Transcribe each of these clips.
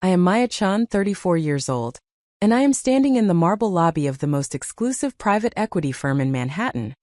I am Maya-chan, 34 years old, and I am standing in the marble lobby of the most exclusive private equity firm in Manhattan,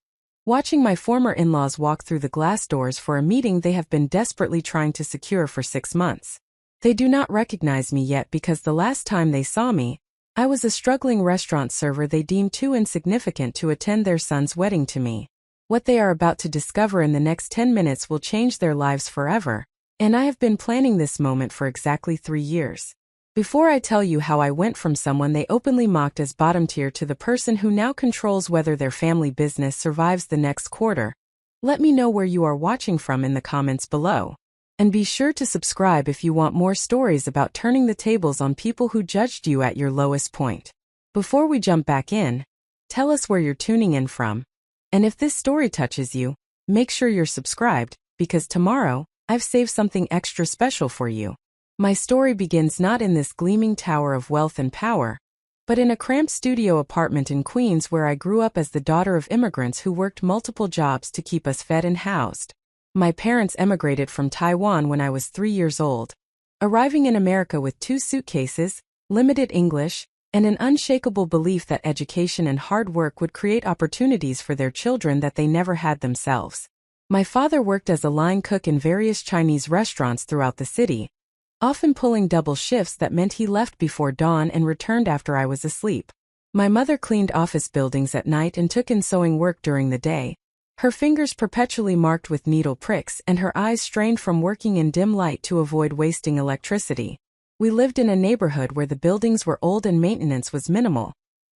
watching my former in-laws walk through the glass doors for a meeting they have been desperately trying to secure for 6 months. They do not recognize me yet because the last time they saw me, I was a struggling restaurant server they deemed too insignificant to attend their son's wedding to me. What they are about to discover in the next 10 minutes will change their lives forever, and I have been planning this moment for exactly 3 years. Before I tell you how I went from someone they openly mocked as bottom tier to the person who now controls whether their family business survives the next quarter, let me know where you are watching from in the comments below. And be sure to subscribe if you want more stories about turning the tables on people who judged you at your lowest point. Before we jump back in, tell us where you're tuning in from. And if this story touches you, make sure you're subscribed, because tomorrow, I've saved something extra special for you. My story begins not in this gleaming tower of wealth and power, but in a cramped studio apartment in Queens where I grew up as the daughter of immigrants who worked multiple jobs to keep us fed and housed. My parents emigrated from Taiwan when I was 3 years old, arriving in America with 2 suitcases, limited English, and an unshakable belief that education and hard work would create opportunities for their children that they never had themselves. My father worked as a line cook in various Chinese restaurants throughout the city, often pulling double shifts that meant he left before dawn and returned after I was asleep. My mother cleaned office buildings at night and took in sewing work during the day, her fingers perpetually marked with needle pricks and her eyes strained from working in dim light to avoid wasting electricity. We lived in a neighborhood where the buildings were old and maintenance was minimal,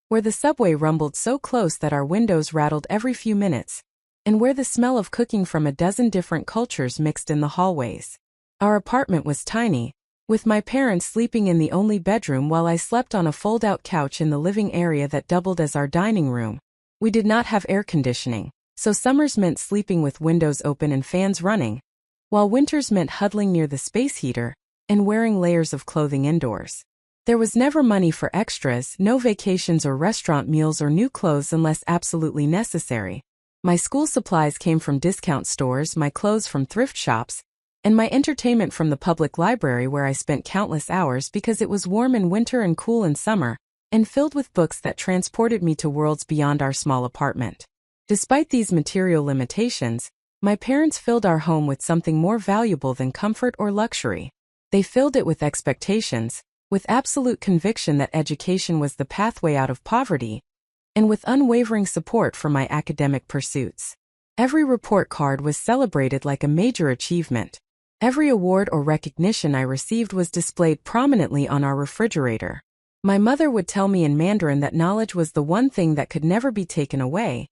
where the subway rumbled so close that our windows rattled every few minutes, and where the smell of cooking from a dozen different cultures mixed in the hallways. Our apartment was tiny, with my parents sleeping in the only bedroom while I slept on a fold-out couch in the living area that doubled as our dining room. We did not have air conditioning, so summers meant sleeping with windows open and fans running, while winters meant huddling near the space heater and wearing layers of clothing indoors. There was never money for extras, no vacations or restaurant meals or new clothes unless absolutely necessary. My school supplies came from discount stores, my clothes from thrift shops, and my entertainment from the public library where I spent countless hours because it was warm in winter and cool in summer, and filled with books that transported me to worlds beyond our small apartment. Despite these material limitations, my parents filled our home with something more valuable than comfort or luxury. They filled it with expectations, with absolute conviction that education was the pathway out of poverty, and with unwavering support for my academic pursuits. Every report card was celebrated like a major achievement. Every award or recognition I received was displayed prominently on our refrigerator. My mother would tell me in Mandarin that knowledge was the one thing that could never be taken away,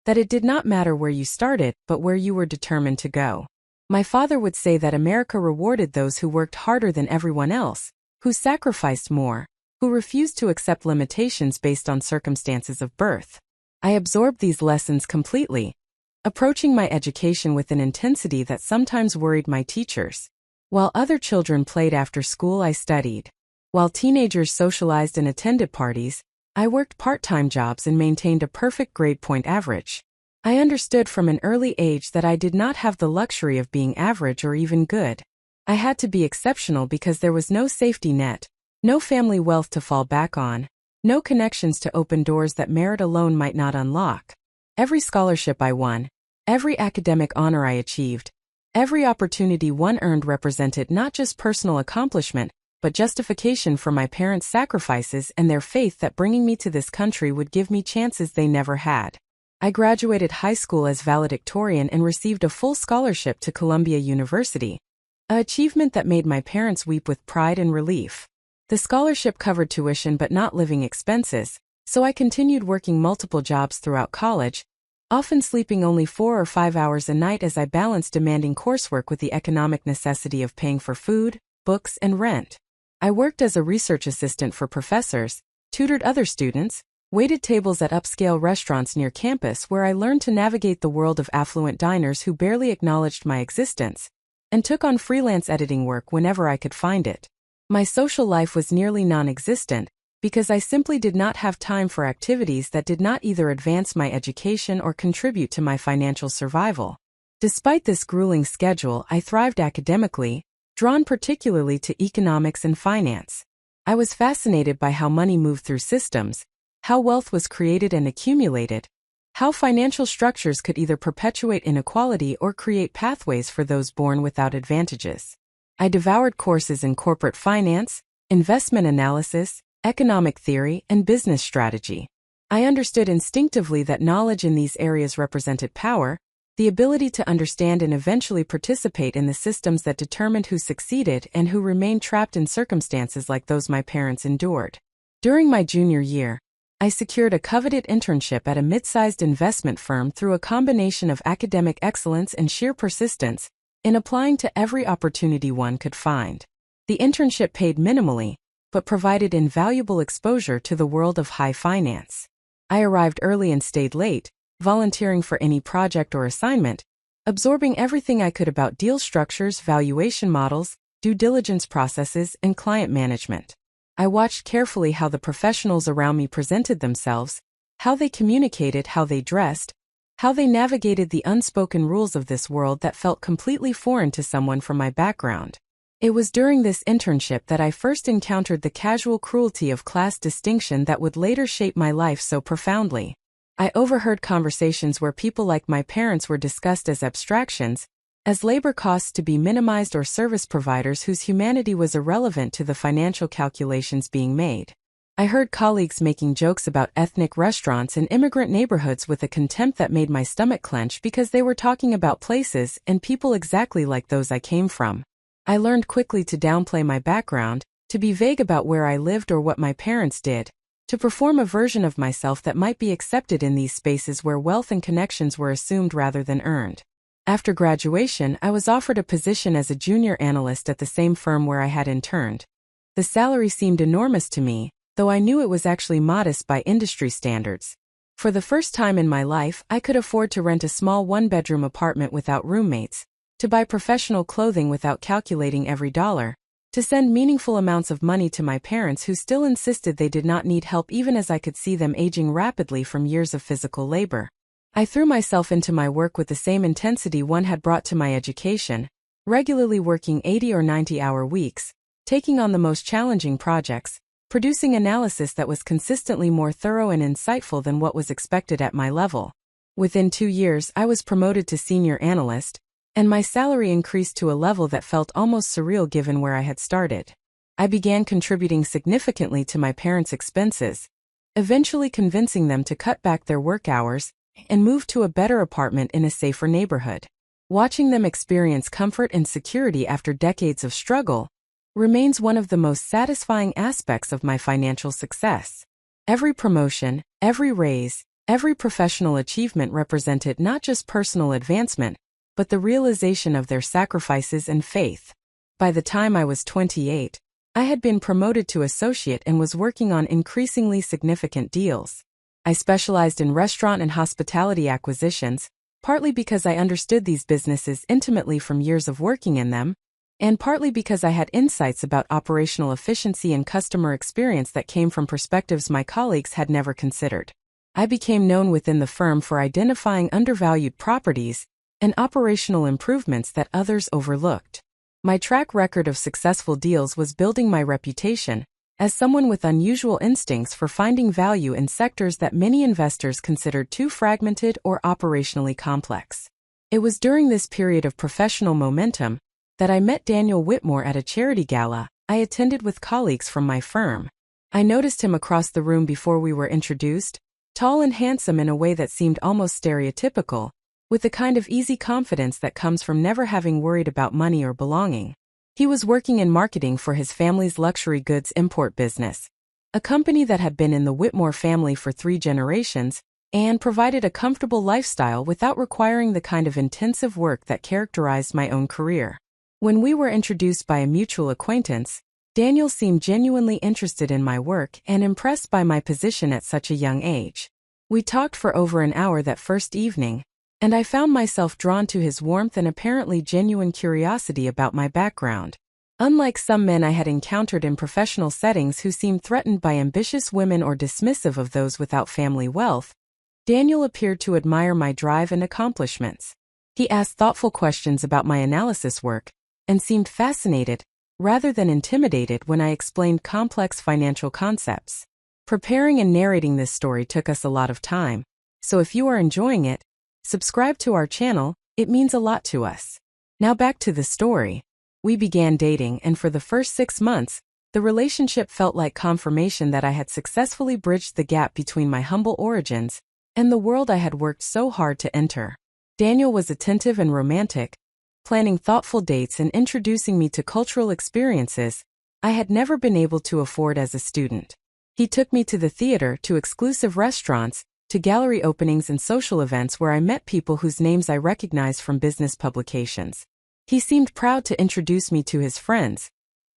that it did not matter where you started, but where you were determined to go. My father would say that America rewarded those who worked harder than everyone else, who sacrificed more, who refused to accept limitations based on circumstances of birth. I absorbed these lessons completely, approaching my education with an intensity that sometimes worried my teachers. While other children played after school, I studied. While teenagers socialized and attended parties, I worked part-time jobs and maintained a perfect grade point average. I understood from an early age that I did not have the luxury of being average or even good. I had to be exceptional because there was no safety net, no family wealth to fall back on, no connections to open doors that merit alone might not unlock. Every scholarship I won, every academic honor I achieved, every opportunity one earned represented not just personal accomplishment, but justification for my parents' sacrifices and their faith that bringing me to this country would give me chances they never had. I graduated high school as valedictorian and received a full scholarship to Columbia University, an achievement that made my parents weep with pride and relief. The scholarship covered tuition but not living expenses, so I continued working multiple jobs throughout college, often sleeping only 4 or 5 hours a night as I balanced demanding coursework with the economic necessity of paying for food, books, and rent. I worked as a research assistant for professors, tutored other students, waited tables at upscale restaurants near campus where I learned to navigate the world of affluent diners who barely acknowledged my existence, and took on freelance editing work whenever I could find it. My social life was nearly non-existent, because I simply did not have time for activities that did not either advance my education or contribute to my financial survival. Despite this grueling schedule, I thrived academically, drawn particularly to economics and finance. I was fascinated by how money moved through systems, how wealth was created and accumulated, how financial structures could either perpetuate inequality or create pathways for those born without advantages. I devoured courses in corporate finance, investment analysis, economic theory, and business strategy. I understood instinctively that knowledge in these areas represented power, the ability to understand and eventually participate in the systems that determined who succeeded and who remained trapped in circumstances like those my parents endured. During my junior year, I secured a coveted internship at a mid-sized investment firm through a combination of academic excellence and sheer persistence in applying to every opportunity one could find. The internship paid minimally, but provided invaluable exposure to the world of high finance. I arrived early and stayed late, volunteering for any project or assignment, absorbing everything I could about deal structures, valuation models, due diligence processes, and client management. I watched carefully how the professionals around me presented themselves, how they communicated, how they dressed, how they navigated the unspoken rules of this world that felt completely foreign to someone from my background. It was during this internship that I first encountered the casual cruelty of class distinction that would later shape my life so profoundly. I overheard conversations where people like my parents were discussed as abstractions, as labor costs to be minimized or service providers whose humanity was irrelevant to the financial calculations being made. I heard colleagues making jokes about ethnic restaurants in immigrant neighborhoods with a contempt that made my stomach clench because they were talking about places and people exactly like those I came from. I learned quickly to downplay my background, to be vague about where I lived or what my parents did, to perform a version of myself that might be accepted in these spaces where wealth and connections were assumed rather than earned. After graduation, I was offered a position as a junior analyst at the same firm where I had interned. The salary seemed enormous to me, though I knew it was actually modest by industry standards. For the first time in my life, I could afford to rent a small one-bedroom apartment without roommates, to buy professional clothing without calculating every dollar, to send meaningful amounts of money to my parents who still insisted they did not need help even as I could see them aging rapidly from years of physical labor. I threw myself into my work with the same intensity one had brought to my education, regularly working 80 or 90-hour weeks, taking on the most challenging projects, producing analysis that was consistently more thorough and insightful than what was expected at my level. Within 2 years, I was promoted to senior analyst, and my salary increased to a level that felt almost surreal given where I had started. I began contributing significantly to my parents' expenses, eventually convincing them to cut back their work hours and move to a better apartment in a safer neighborhood. Watching them experience comfort and security after decades of struggle remains one of the most satisfying aspects of my financial success. Every promotion, every raise, every professional achievement represented not just personal advancement, but the realization of their sacrifices and faith. By the time I was 28, I had been promoted to associate and was working on increasingly significant deals. I specialized in restaurant and hospitality acquisitions, partly because I understood these businesses intimately from years of working in them, and partly because I had insights about operational efficiency and customer experience that came from perspectives my colleagues had never considered. I became known within the firm for identifying undervalued properties and operational improvements that others overlooked. My track record of successful deals was building my reputation as someone with unusual instincts for finding value in sectors that many investors considered too fragmented or operationally complex. It was during this period of professional momentum that I met Daniel Whitmore at a charity gala I attended with colleagues from my firm. I noticed him across the room before we were introduced, tall and handsome in a way that seemed almost stereotypical, with the kind of easy confidence that comes from never having worried about money or belonging. He was working in marketing for his family's luxury goods import business, a company that had been in the Whitmore family for 3 generations and provided a comfortable lifestyle without requiring the kind of intensive work that characterized my own career. When we were introduced by a mutual acquaintance, Daniel seemed genuinely interested in my work and impressed by my position at such a young age. We talked for over an hour that first evening, and I found myself drawn to his warmth and apparently genuine curiosity about my background. Unlike some men I had encountered in professional settings who seemed threatened by ambitious women or dismissive of those without family wealth, Daniel appeared to admire my drive and accomplishments. He asked thoughtful questions about my analysis work, and seemed fascinated, rather than intimidated when I explained complex financial concepts. Preparing and narrating this story took us a lot of time, so if you are enjoying it, subscribe to our channel, it means a lot to us. Now back to the story. We began dating, and for the first 6 months, the relationship felt like confirmation that I had successfully bridged the gap between my humble origins and the world I had worked so hard to enter. Daniel was attentive and romantic, planning thoughtful dates and introducing me to cultural experiences I had never been able to afford as a student. He took me to the theater, to exclusive restaurants, to gallery openings and social events where I met people whose names I recognized from business publications. He seemed proud to introduce me to his friends,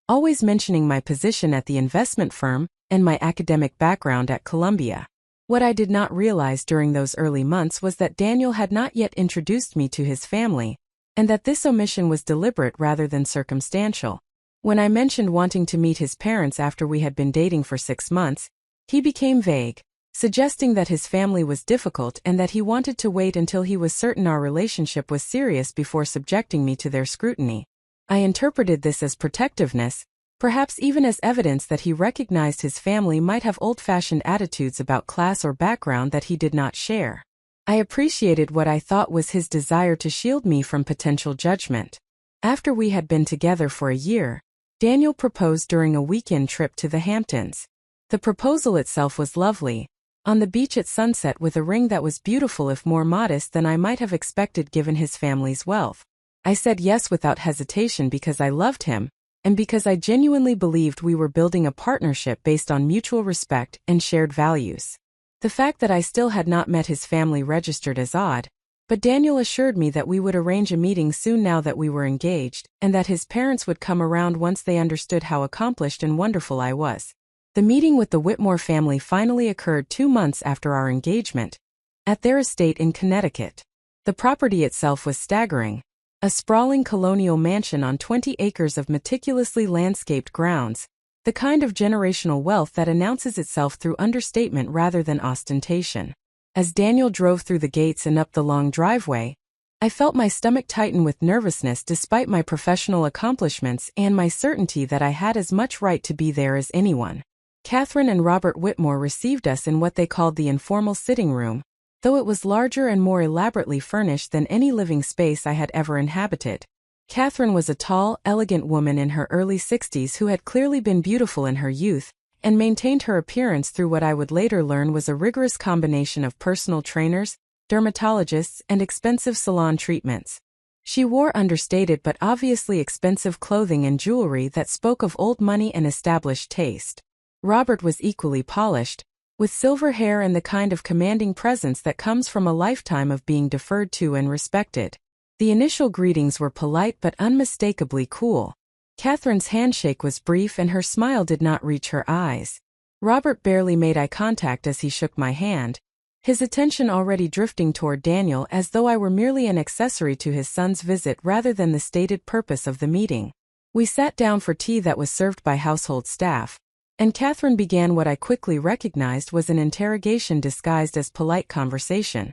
always mentioning my position at the investment firm and my academic background at Columbia. What I did not realize during those early months was that Daniel had not yet introduced me to his family, and that this omission was deliberate rather than circumstantial. When I mentioned wanting to meet his parents after we had been dating for 6 months, he became vague, suggesting that his family was difficult and that he wanted to wait until he was certain our relationship was serious before subjecting me to their scrutiny. I interpreted this as protectiveness, perhaps even as evidence that he recognized his family might have old-fashioned attitudes about class or background that he did not share. I appreciated what I thought was his desire to shield me from potential judgment. After we had been together for a year, Daniel proposed during a weekend trip to the Hamptons. The proposal itself was lovely, on the beach at sunset with a ring that was beautiful if more modest than I might have expected given his family's wealth. I said yes without hesitation because I loved him, and because I genuinely believed we were building a partnership based on mutual respect and shared values. The fact that I still had not met his family registered as odd, but Daniel assured me that we would arrange a meeting soon now that we were engaged, and that his parents would come around once they understood how accomplished and wonderful I was. The meeting with the Whitmore family finally occurred 2 months after our engagement, at their estate in Connecticut. The property itself was staggering. A sprawling colonial mansion on 20 acres of meticulously landscaped grounds, the kind of generational wealth that announces itself through understatement rather than ostentation. As Daniel drove through the gates and up the long driveway, I felt my stomach tighten with nervousness despite my professional accomplishments and my certainty that I had as much right to be there as anyone. Catherine and Robert Whitmore received us in what they called the informal sitting room, though it was larger and more elaborately furnished than any living space I had ever inhabited. Catherine was a tall, elegant woman in her early 60s who had clearly been beautiful in her youth, and maintained her appearance through what I would later learn was a rigorous combination of personal trainers, dermatologists, and expensive salon treatments. She wore understated but obviously expensive clothing and jewelry that spoke of old money and established taste. Robert was equally polished, with silver hair and the kind of commanding presence that comes from a lifetime of being deferred to and respected. The initial greetings were polite but unmistakably cool. Catherine's handshake was brief and her smile did not reach her eyes. Robert barely made eye contact as he shook my hand, his attention already drifting toward Daniel as though I were merely an accessory to his son's visit rather than the stated purpose of the meeting. We sat down for tea that was served by household staff, and Catherine began what I quickly recognized was an interrogation disguised as polite conversation.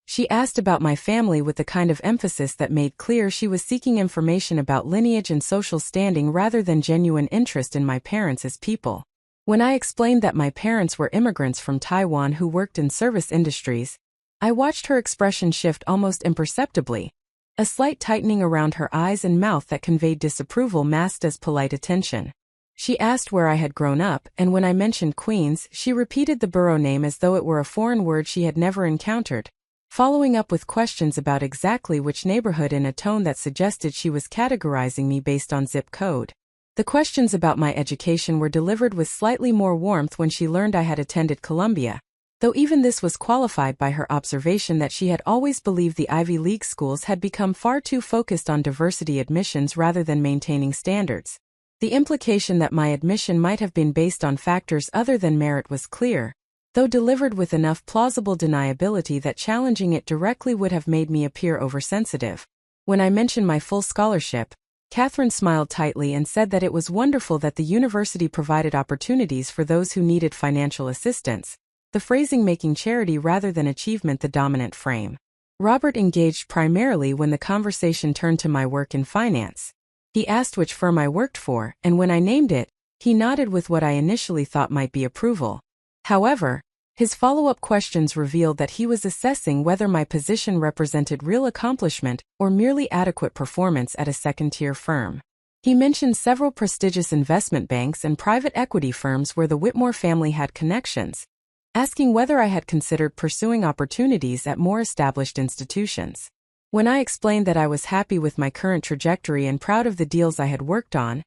She asked about my family with the kind of emphasis that made clear she was seeking information about lineage and social standing rather than genuine interest in my parents as people. When I explained that my parents were immigrants from Taiwan who worked in service industries, I watched her expression shift almost imperceptibly, a slight tightening around her eyes and mouth that conveyed disapproval masked as polite attention. She asked where I had grown up, and when I mentioned Queens, she repeated the borough name as though it were a foreign word she had never encountered, following up with questions about exactly which neighborhood in a tone that suggested she was categorizing me based on zip code. The questions about my education were delivered with slightly more warmth when she learned I had attended Columbia, though even this was qualified by her observation that she had always believed the Ivy League schools had become far too focused on diversity admissions rather than maintaining standards. The implication that my admission might have been based on factors other than merit was clear, though delivered with enough plausible deniability that challenging it directly would have made me appear oversensitive. When I mentioned my full scholarship, Catherine smiled tightly and said that it was wonderful that the university provided opportunities for those who needed financial assistance, the phrasing making charity rather than achievement the dominant frame. Robert engaged primarily when the conversation turned to my work in finance. He asked which firm I worked for, and when I named it, he nodded with what I initially thought might be approval. However, his follow-up questions revealed that he was assessing whether my position represented real accomplishment or merely adequate performance at a second-tier firm. He mentioned several prestigious investment banks and private equity firms where the Whitmore family had connections, asking whether I had considered pursuing opportunities at more established institutions. When I explained that I was happy with my current trajectory and proud of the deals I had worked on,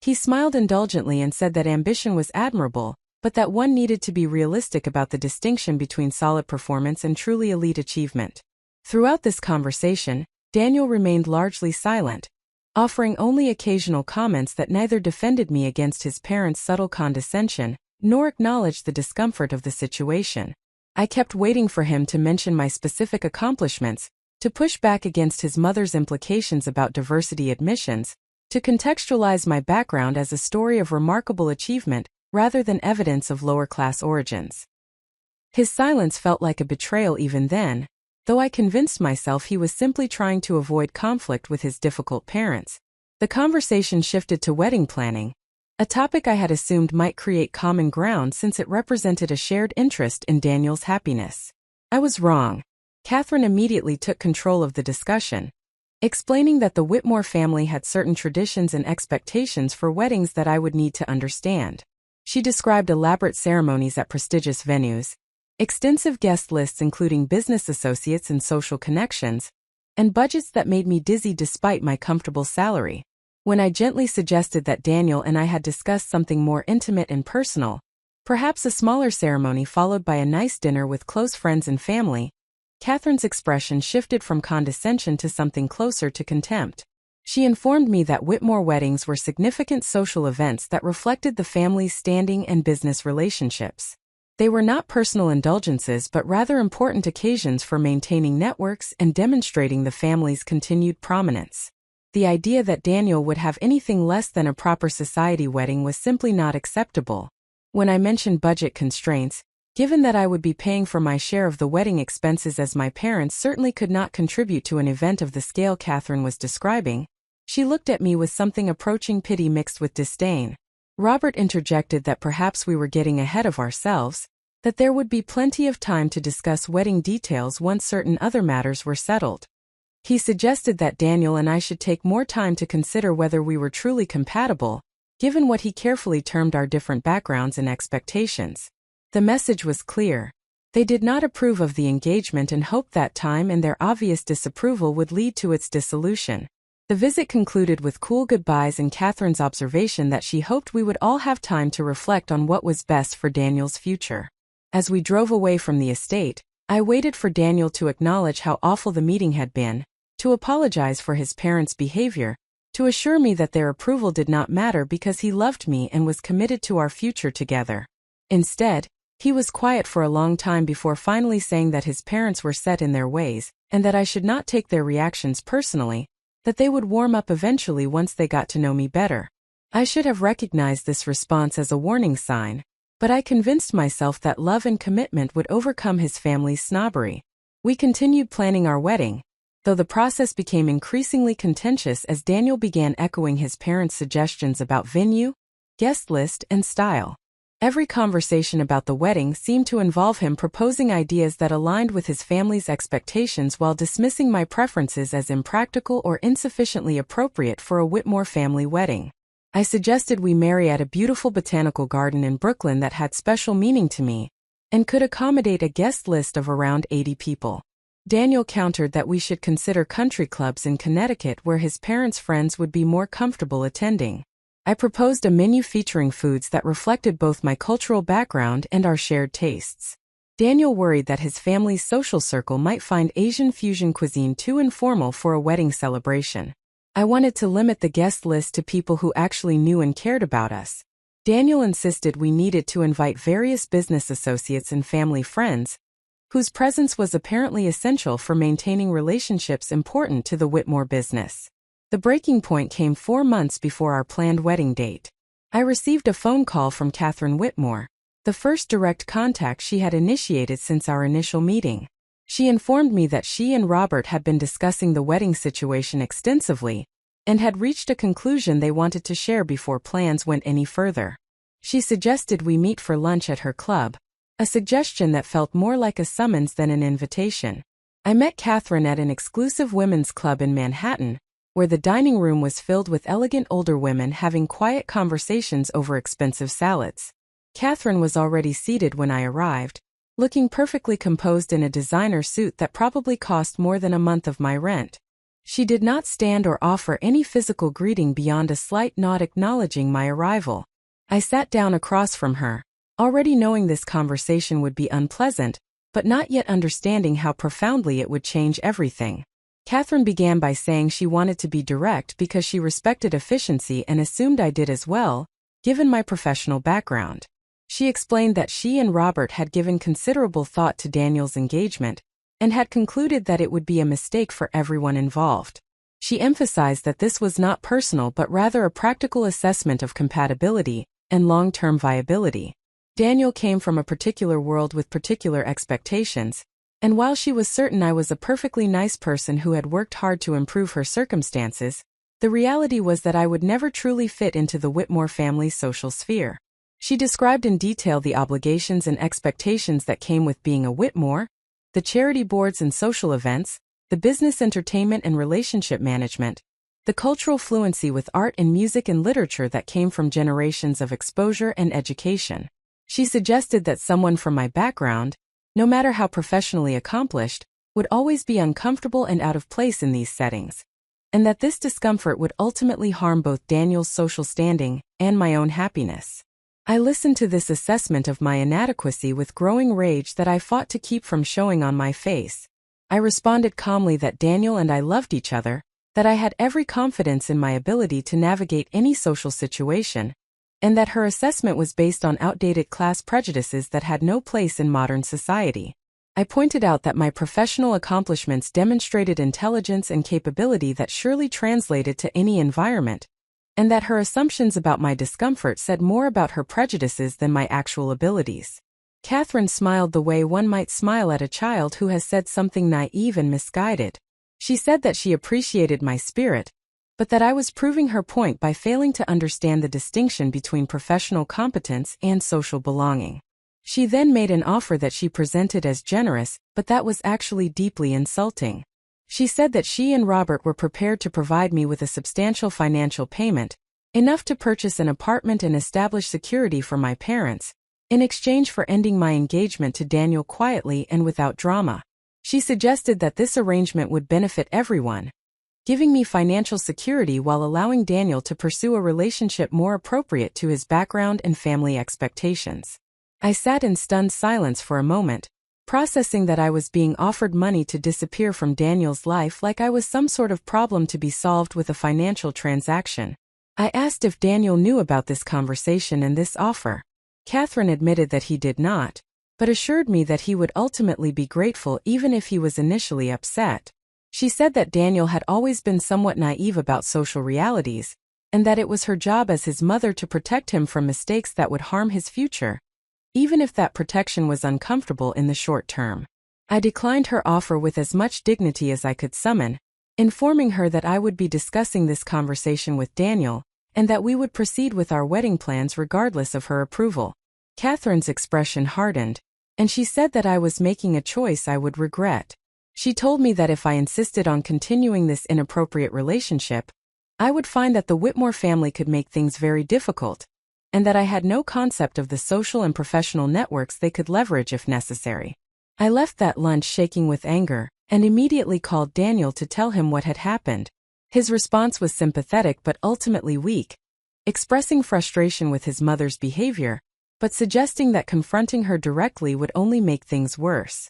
he smiled indulgently and said that ambition was admirable, but that one needed to be realistic about the distinction between solid performance and truly elite achievement. Throughout this conversation, Daniel remained largely silent, offering only occasional comments that neither defended me against his parents' subtle condescension, nor acknowledged the discomfort of the situation. I kept waiting for him to mention my specific accomplishments, to push back against his mother's implications about diversity admissions, to contextualize my background as a story of remarkable achievement rather than evidence of lower-class origins. His silence felt like a betrayal even then, though I convinced myself he was simply trying to avoid conflict with his difficult parents. The conversation shifted to wedding planning, a topic I had assumed might create common ground since it represented a shared interest in Daniel's happiness. I was wrong. Catherine immediately took control of the discussion, explaining that the Whitmore family had certain traditions and expectations for weddings that I would need to understand. She described elaborate ceremonies at prestigious venues, extensive guest lists including business associates and social connections, and budgets that made me dizzy despite my comfortable salary. When I gently suggested that Daniel and I had discussed something more intimate and personal, perhaps a smaller ceremony followed by a nice dinner with close friends and family, Catherine's expression shifted from condescension to something closer to contempt. She informed me that Whitmore weddings were significant social events that reflected the family's standing and business relationships. They were not personal indulgences but rather important occasions for maintaining networks and demonstrating the family's continued prominence. The idea that Daniel would have anything less than a proper society wedding was simply not acceptable. When I mentioned budget constraints, given that I would be paying for my share of the wedding expenses as my parents certainly could not contribute to an event of the scale Catherine was describing, she looked at me with something approaching pity mixed with disdain. Robert interjected that perhaps we were getting ahead of ourselves, that there would be plenty of time to discuss wedding details once certain other matters were settled. He suggested that Daniel and I should take more time to consider whether we were truly compatible, given what he carefully termed our different backgrounds and expectations. The message was clear. They did not approve of the engagement and hoped that time and their obvious disapproval would lead to its dissolution. The visit concluded with cool goodbyes and Catherine's observation that she hoped we would all have time to reflect on what was best for Daniel's future. As we drove away from the estate, I waited for Daniel to acknowledge how awful the meeting had been, to apologize for his parents' behavior, to assure me that their approval did not matter because he loved me and was committed to our future together. Instead, he was quiet for a long time before finally saying that his parents were set in their ways, and that I should not take their reactions personally, that they would warm up eventually once they got to know me better. I should have recognized this response as a warning sign, but I convinced myself that love and commitment would overcome his family's snobbery. We continued planning our wedding, though the process became increasingly contentious as Daniel began echoing his parents' suggestions about venue, guest list, and style. Every conversation about the wedding seemed to involve him proposing ideas that aligned with his family's expectations while dismissing my preferences as impractical or insufficiently appropriate for a Whitmore family wedding. I suggested we marry at a beautiful botanical garden in Brooklyn that had special meaning to me, and could accommodate a guest list of around 80 people. Daniel countered that we should consider country clubs in Connecticut where his parents' friends would be more comfortable attending. I proposed a menu featuring foods that reflected both my cultural background and our shared tastes. Daniel worried that his family's social circle might find Asian fusion cuisine too informal for a wedding celebration. I wanted to limit the guest list to people who actually knew and cared about us. Daniel insisted we needed to invite various business associates and family friends, whose presence was apparently essential for maintaining relationships important to the Whitmore business. The breaking point came 4 months before our planned wedding date. I received a phone call from Catherine Whitmore, the first direct contact she had initiated since our initial meeting. She informed me that she and Robert had been discussing the wedding situation extensively, and had reached a conclusion they wanted to share before plans went any further. She suggested we meet for lunch at her club, a suggestion that felt more like a summons than an invitation. I met Catherine at an exclusive women's club in Manhattan, where the dining room was filled with elegant older women having quiet conversations over expensive salads. Catherine was already seated when I arrived, looking perfectly composed in a designer suit that probably cost more than a month of my rent. She did not stand or offer any physical greeting beyond a slight nod acknowledging my arrival. I sat down across from her, already knowing this conversation would be unpleasant, but not yet understanding how profoundly it would change everything. Catherine began by saying she wanted to be direct because she respected efficiency and assumed I did as well, given my professional background. She explained that she and Robert had given considerable thought to Daniel's engagement and had concluded that it would be a mistake for everyone involved. She emphasized that this was not personal but rather a practical assessment of compatibility and long-term viability. Daniel came from a particular world with particular expectations, and while she was certain I was a perfectly nice person who had worked hard to improve her circumstances, the reality was that I would never truly fit into the Whitmore family's social sphere. She described in detail the obligations and expectations that came with being a Whitmore, the charity boards and social events, the business entertainment and relationship management, the cultural fluency with art and music and literature that came from generations of exposure and education. She suggested that someone from my background, no matter how professionally accomplished, would always be uncomfortable and out of place in these settings, and that this discomfort would ultimately harm both Daniel's social standing and my own happiness. I listened to this assessment of my inadequacy with growing rage that I fought to keep from showing on my face. I responded calmly that Daniel and I loved each other, that I had every confidence in my ability to navigate any social situation, and that her assessment was based on outdated class prejudices that had no place in modern society. I pointed out that my professional accomplishments demonstrated intelligence and capability that surely translated to any environment, and that her assumptions about my discomfort said more about her prejudices than my actual abilities. Catherine smiled the way one might smile at a child who has said something naive and misguided. She said that she appreciated my spirit, but that I was proving her point by failing to understand the distinction between professional competence and social belonging. She then made an offer that she presented as generous, but that was actually deeply insulting. She said that she and Robert were prepared to provide me with a substantial financial payment, enough to purchase an apartment and establish security for my parents, in exchange for ending my engagement to Daniel quietly and without drama. She suggested that this arrangement would benefit everyone, giving me financial security while allowing Daniel to pursue a relationship more appropriate to his background and family expectations. I sat in stunned silence for a moment, processing that I was being offered money to disappear from Daniel's life like I was some sort of problem to be solved with a financial transaction. I asked if Daniel knew about this conversation and this offer. Catherine admitted that he did not, but assured me that he would ultimately be grateful even if he was initially upset. She said that Daniel had always been somewhat naive about social realities, and that it was her job as his mother to protect him from mistakes that would harm his future, even if that protection was uncomfortable in the short term. I declined her offer with as much dignity as I could summon, informing her that I would be discussing this conversation with Daniel, and that we would proceed with our wedding plans regardless of her approval. Catherine's expression hardened, and she said that I was making a choice I would regret. She told me that if I insisted on continuing this inappropriate relationship, I would find that the Whitmore family could make things very difficult, and that I had no concept of the social and professional networks they could leverage if necessary. I left that lunch shaking with anger, and immediately called Daniel to tell him what had happened. His response was sympathetic but ultimately weak, expressing frustration with his mother's behavior, but suggesting that confronting her directly would only make things worse.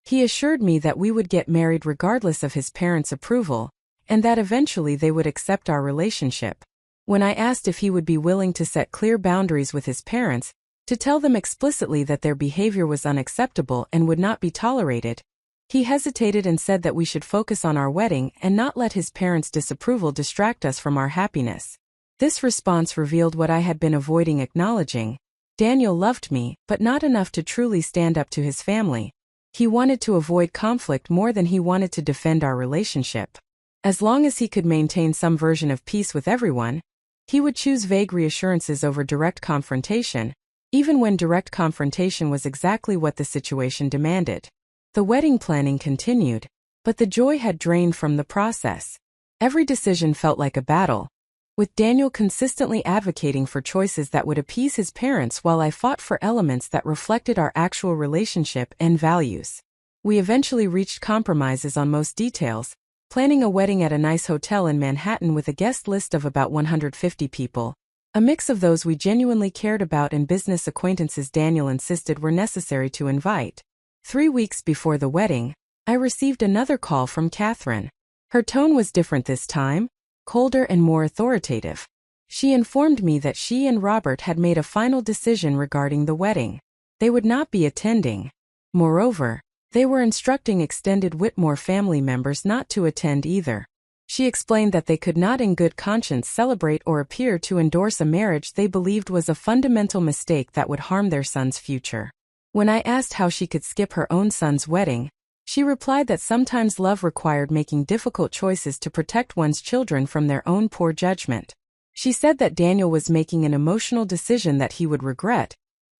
He assured me that we would get married regardless of his parents' approval, and that eventually they would accept our relationship. When I asked if he would be willing to set clear boundaries with his parents, to tell them explicitly that their behavior was unacceptable and would not be tolerated, he hesitated and said that we should focus on our wedding and not let his parents' disapproval distract us from our happiness. This response revealed what I had been avoiding acknowledging. Daniel loved me, but not enough to truly stand up to his family. He wanted to avoid conflict more than he wanted to defend our relationship. As long as he could maintain some version of peace with everyone, he would choose vague reassurances over direct confrontation, even when direct confrontation was exactly what the situation demanded. The wedding planning continued, but the joy had drained from the process. Every decision felt like a battle, with Daniel consistently advocating for choices that would appease his parents while I fought for elements that reflected our actual relationship and values. We eventually reached compromises on most details, planning a wedding at a nice hotel in Manhattan with a guest list of about 150 people, a mix of those we genuinely cared about and business acquaintances Daniel insisted were necessary to invite. 3 weeks before the wedding, I received another call from Catherine. Her tone was different this time, colder and more authoritative. She informed me that she and Robert had made a final decision regarding the wedding. They would not be attending. Moreover, they were instructing extended Whitmore family members not to attend either. She explained that they could not in good conscience celebrate or appear to endorse a marriage they believed was a fundamental mistake that would harm their son's future. When I asked how she could skip her own son's wedding, she replied that sometimes love required making difficult choices to protect one's children from their own poor judgment. She said that Daniel was making an emotional decision that he would regret,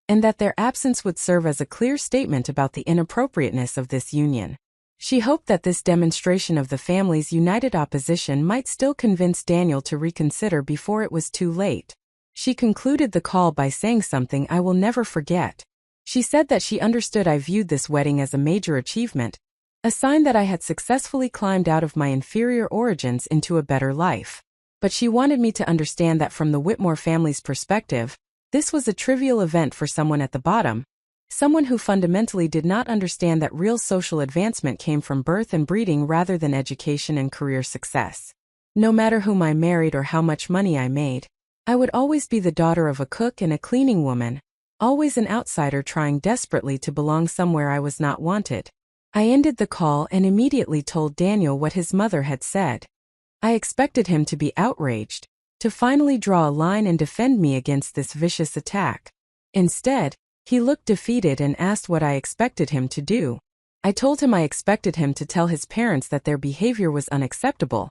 and that their absence would serve as a clear statement about the inappropriateness of this union. She hoped that this demonstration of the family's united opposition might still convince Daniel to reconsider before it was too late. She concluded the call by saying something I will never forget. She said that she understood I viewed this wedding as a major achievement, a sign that I had successfully climbed out of my inferior origins into a better life. But she wanted me to understand that from the Whitmore family's perspective, this was a trivial event for someone at the bottom, someone who fundamentally did not understand that real social advancement came from birth and breeding rather than education and career success. No matter whom I married or how much money I made, I would always be the daughter of a cook and a cleaning woman, always an outsider trying desperately to belong somewhere I was not wanted. I ended the call and immediately told Daniel what his mother had said. I expected him to be outraged, to finally draw a line and defend me against this vicious attack. Instead, he looked defeated and asked what I expected him to do. I told him I expected him to tell his parents that their behavior was unacceptable,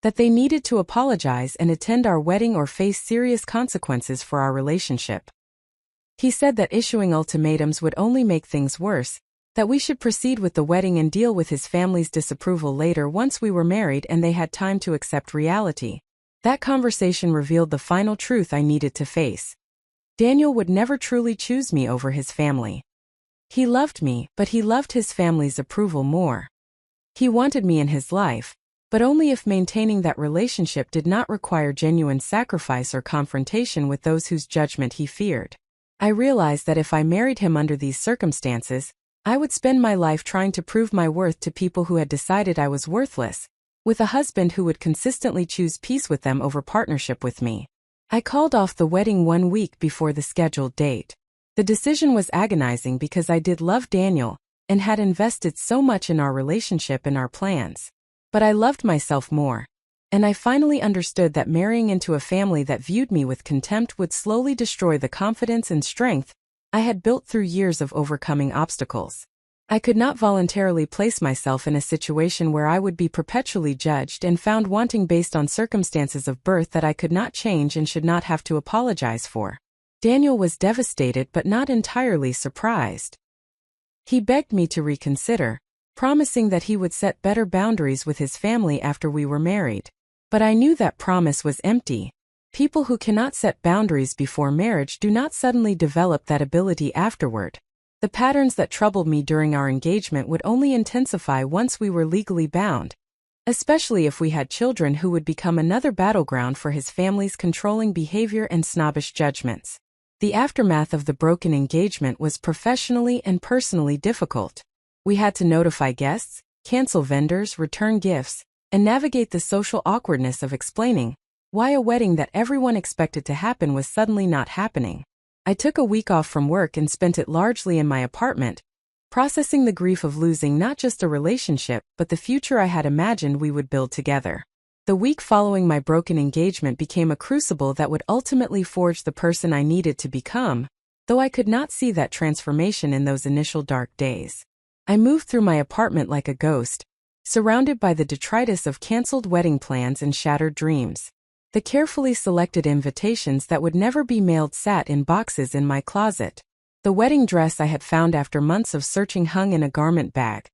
that they needed to apologize and attend our wedding or face serious consequences for our relationship. He said that issuing ultimatums would only make things worse, that we should proceed with the wedding and deal with his family's disapproval later once we were married and they had time to accept reality. That conversation revealed the final truth I needed to face. Daniel would never truly choose me over his family. He loved me, but he loved his family's approval more. He wanted me in his life, but only if maintaining that relationship did not require genuine sacrifice or confrontation with those whose judgment he feared. I realized that if I married him under these circumstances, I would spend my life trying to prove my worth to people who had decided I was worthless, with a husband who would consistently choose peace with them over partnership with me. I called off the wedding 1 week before the scheduled date. The decision was agonizing because I did love Daniel and had invested so much in our relationship and our plans. But I loved myself more, and I finally understood that marrying into a family that viewed me with contempt would slowly destroy the confidence and strength I had built through years of overcoming obstacles. I could not voluntarily place myself in a situation where I would be perpetually judged and found wanting based on circumstances of birth that I could not change and should not have to apologize for. Daniel was devastated but not entirely surprised. He begged me to reconsider, promising that he would set better boundaries with his family after we were married. But I knew that promise was empty. People who cannot set boundaries before marriage do not suddenly develop that ability afterward. The patterns that troubled me during our engagement would only intensify once we were legally bound, especially if we had children who would become another battleground for his family's controlling behavior and snobbish judgments. The aftermath of the broken engagement was professionally and personally difficult. We had to notify guests, cancel vendors, return gifts, and navigate the social awkwardness of explaining why a wedding that everyone expected to happen was suddenly not happening. I took a week off from work and spent it largely in my apartment, processing the grief of losing not just a relationship but the future I had imagined we would build together. The week following my broken engagement became a crucible that would ultimately forge the person I needed to become, though I could not see that transformation in those initial dark days. I moved through my apartment like a ghost, surrounded by the detritus of canceled wedding plans and shattered dreams. The carefully selected invitations that would never be mailed sat in boxes in my closet. The wedding dress I had found after months of searching hung in a garment bag.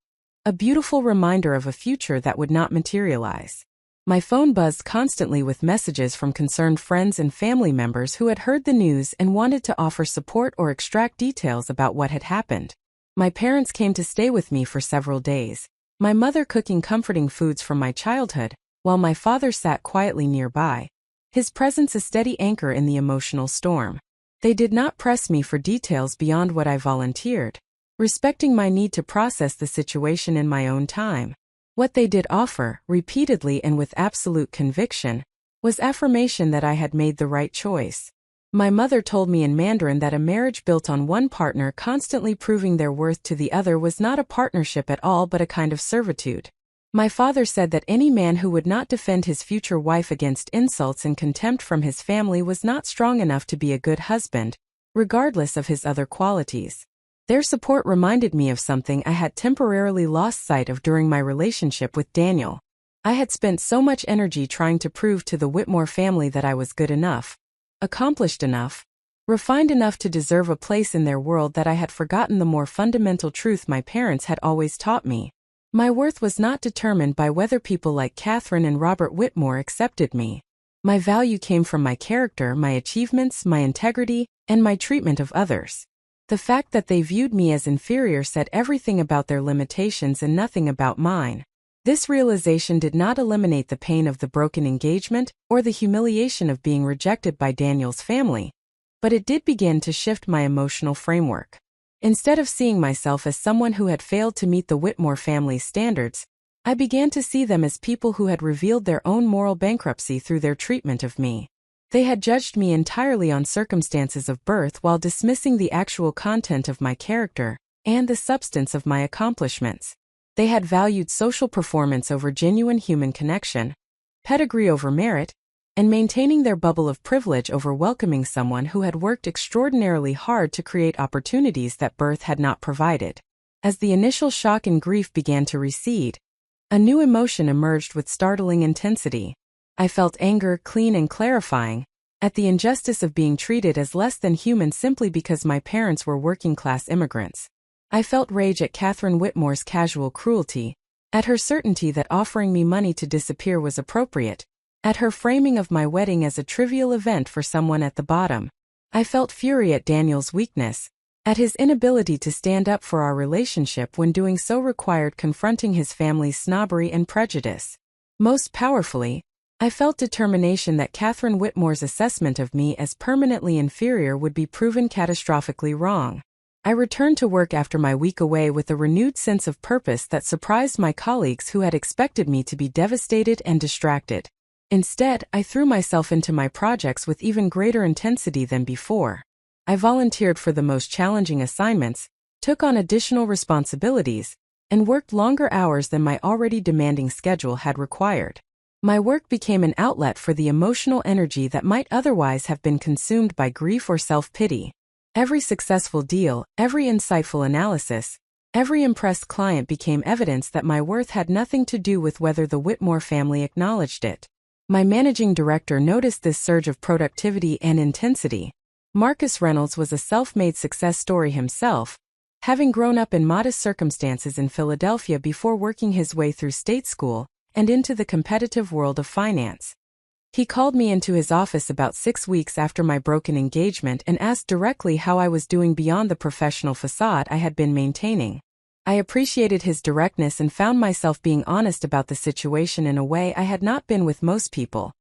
A beautiful reminder of a future that would not materialize. My phone buzzed constantly with messages from concerned friends and family members who had heard the news and wanted to offer support or extract details about what had happened. My parents came to stay with me for several days, my mother cooking comforting foods from my childhood, while my father sat quietly nearby, his presence a steady anchor in the emotional storm. They did not press me for details beyond what I volunteered, respecting my need to process the situation in my own time. What they did offer, repeatedly and with absolute conviction, was affirmation that I had made the right choice. My mother told me in Mandarin that a marriage built on one partner constantly proving their worth to the other was not a partnership at all but a kind of servitude. My father said that any man who would not defend his future wife against insults and contempt from his family was not strong enough to be a good husband, regardless of his other qualities. Their support reminded me of something I had temporarily lost sight of during my relationship with Daniel. I had spent so much energy trying to prove to the Whitmore family that I was good enough, accomplished enough, refined enough to deserve a place in their world that I had forgotten the more fundamental truth my parents had always taught me. My worth was not determined by whether people like Catherine and Robert Whitmore accepted me. My value came from my character, my achievements, my integrity, and my treatment of others. The fact that they viewed me as inferior said everything about their limitations and nothing about mine. This realization did not eliminate the pain of the broken engagement or the humiliation of being rejected by Daniel's family, but it did begin to shift my emotional framework. Instead of seeing myself as someone who had failed to meet the Whitmore family's standards, I began to see them as people who had revealed their own moral bankruptcy through their treatment of me. They had judged me entirely on circumstances of birth while dismissing the actual content of my character and the substance of my accomplishments. They had valued social performance over genuine human connection, pedigree over merit, and maintaining their bubble of privilege over welcoming someone who had worked extraordinarily hard to create opportunities that birth had not provided. As the initial shock and grief began to recede, a new emotion emerged with startling intensity. I felt anger, clean and clarifying, at the injustice of being treated as less than human simply because my parents were working-class immigrants. I felt rage at Catherine Whitmore's casual cruelty, at her certainty that offering me money to disappear was appropriate, at her framing of my wedding as a trivial event for someone at the bottom. I felt fury at Daniel's weakness, at his inability to stand up for our relationship when doing so required confronting his family's snobbery and prejudice. Most powerfully, I felt determination that Catherine Whitmore's assessment of me as permanently inferior would be proven catastrophically wrong. I returned to work after my week away with a renewed sense of purpose that surprised my colleagues who had expected me to be devastated and distracted. Instead, I threw myself into my projects with even greater intensity than before. I volunteered for the most challenging assignments, took on additional responsibilities, and worked longer hours than my already demanding schedule had required. My work became an outlet for the emotional energy that might otherwise have been consumed by grief or self-pity. Every successful deal, every insightful analysis, every impressed client became evidence that my worth had nothing to do with whether the Whitmore family acknowledged it. My managing director noticed this surge of productivity and intensity. Marcus Reynolds was a self-made success story himself, having grown up in modest circumstances in Philadelphia before working his way through state school and into the competitive world of finance. He called me into his office about 6 weeks after my broken engagement and asked directly how I was doing beyond the professional facade I had been maintaining. I appreciated his directness and found myself being honest about the situation in a way I had not been with most people,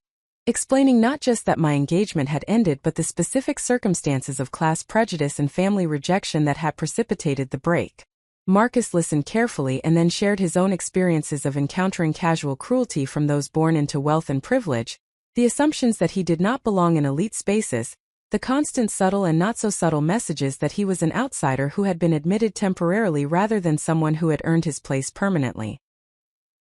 explaining not just that my engagement had ended but the specific circumstances of class prejudice and family rejection that had precipitated the break. Marcus listened carefully and then shared his own experiences of encountering casual cruelty from those born into wealth and privilege, the assumptions that he did not belong in elite spaces, the constant subtle and not-so-subtle messages that he was an outsider who had been admitted temporarily rather than someone who had earned his place permanently.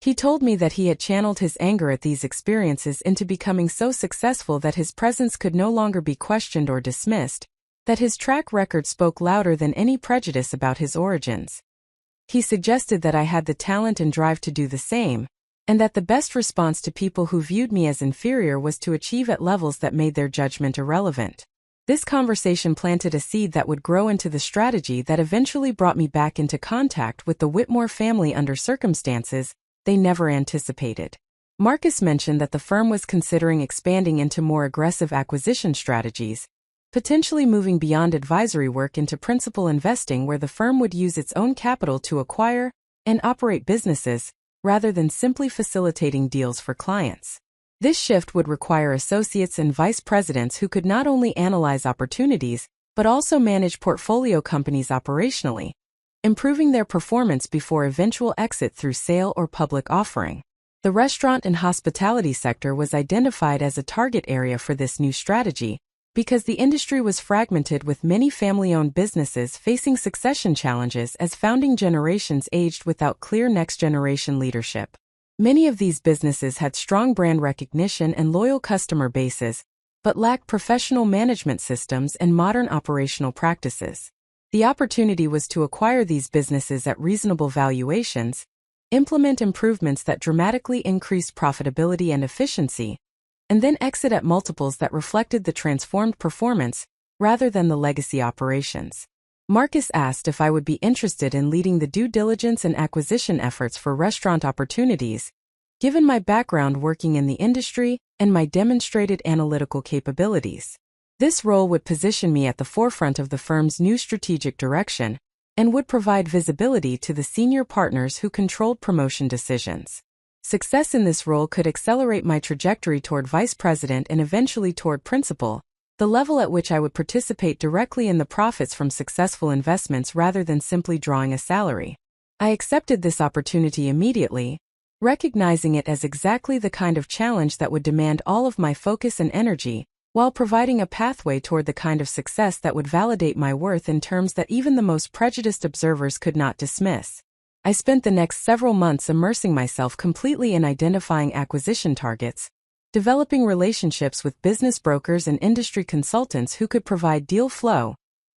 He told me that he had channeled his anger at these experiences into becoming so successful that his presence could no longer be questioned or dismissed, that his track record spoke louder than any prejudice about his origins. He suggested that I had the talent and drive to do the same, and that the best response to people who viewed me as inferior was to achieve at levels that made their judgment irrelevant. This conversation planted a seed that would grow into the strategy that eventually brought me back into contact with the Whitmore family under circumstances they never anticipated. Marcus mentioned that the firm was considering expanding into more aggressive acquisition strategies, potentially moving beyond advisory work into principal investing, where the firm would use its own capital to acquire and operate businesses, rather than simply facilitating deals for clients. This shift would require associates and vice presidents who could not only analyze opportunities, but also manage portfolio companies operationally, improving their performance before eventual exit through sale or public offering. The restaurant and hospitality sector was identified as a target area for this new strategy, because the industry was fragmented with many family-owned businesses facing succession challenges as founding generations aged without clear next-generation leadership. Many of these businesses had strong brand recognition and loyal customer bases, but lacked professional management systems and modern operational practices. The opportunity was to acquire these businesses at reasonable valuations, implement improvements that dramatically increased profitability and efficiency, and then exit at multiples that reflected the transformed performance rather than the legacy operations. Marcus asked if I would be interested in leading the due diligence and acquisition efforts for restaurant opportunities, given my background working in the industry and my demonstrated analytical capabilities. This role would position me at the forefront of the firm's new strategic direction and would provide visibility to the senior partners who controlled promotion decisions. Success in this role could accelerate my trajectory toward vice president and eventually toward principal, the level at which I would participate directly in the profits from successful investments rather than simply drawing a salary. I accepted this opportunity immediately, recognizing it as exactly the kind of challenge that would demand all of my focus and energy, while providing a pathway toward the kind of success that would validate my worth in terms that even the most prejudiced observers could not dismiss. I spent the next several months immersing myself completely in identifying acquisition targets, developing relationships with business brokers and industry consultants who could provide deal flow,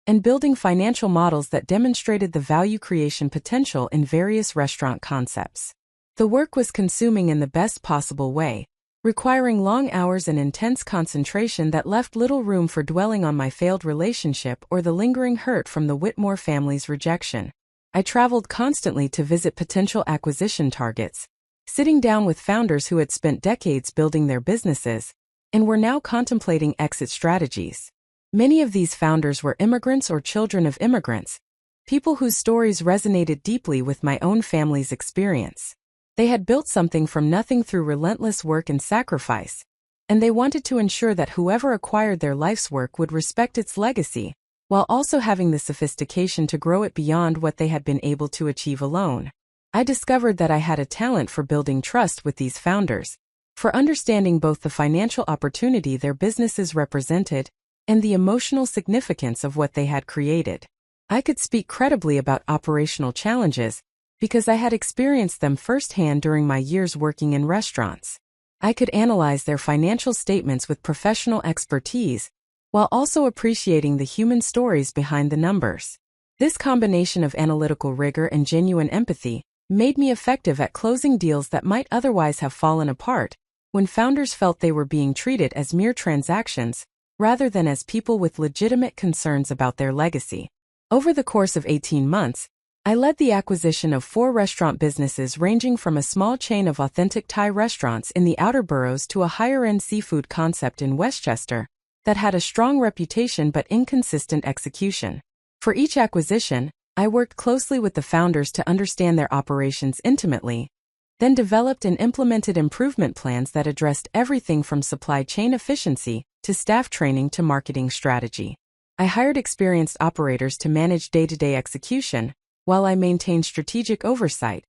and building financial models that demonstrated the value creation potential in various restaurant concepts. The work was consuming in the best possible way, requiring long hours and intense concentration that left little room for dwelling on my failed relationship or the lingering hurt from the Whitmore family's rejection. I traveled constantly to visit potential acquisition targets, sitting down with founders who had spent decades building their businesses and were now contemplating exit strategies. Many of these founders were immigrants or children of immigrants, people whose stories resonated deeply with my own family's experience. They had built something from nothing through relentless work and sacrifice, and they wanted to ensure that whoever acquired their life's work would respect its legacy, while also having the sophistication to grow it beyond what they had been able to achieve alone. I discovered that I had a talent for building trust with these founders, for understanding both the financial opportunity their businesses represented and the emotional significance of what they had created. I could speak credibly about operational challenges because I had experienced them firsthand during my years working in restaurants. I could analyze their financial statements with professional expertise, while also appreciating the human stories behind the numbers. This combination of analytical rigor and genuine empathy made me effective at closing deals that might otherwise have fallen apart, when founders felt they were being treated as mere transactions, rather than as people with legitimate concerns about their legacy. Over the course of 18 months, I led the acquisition of 4 restaurant businesses ranging from a small chain of authentic Thai restaurants in the outer boroughs to a higher-end seafood concept in Westchester that had a strong reputation but inconsistent execution. For each acquisition, I worked closely with the founders to understand their operations intimately, then developed and implemented improvement plans that addressed everything from supply chain efficiency to staff training to marketing strategy. I hired experienced operators to manage day-to-day execution, while I maintained strategic oversight,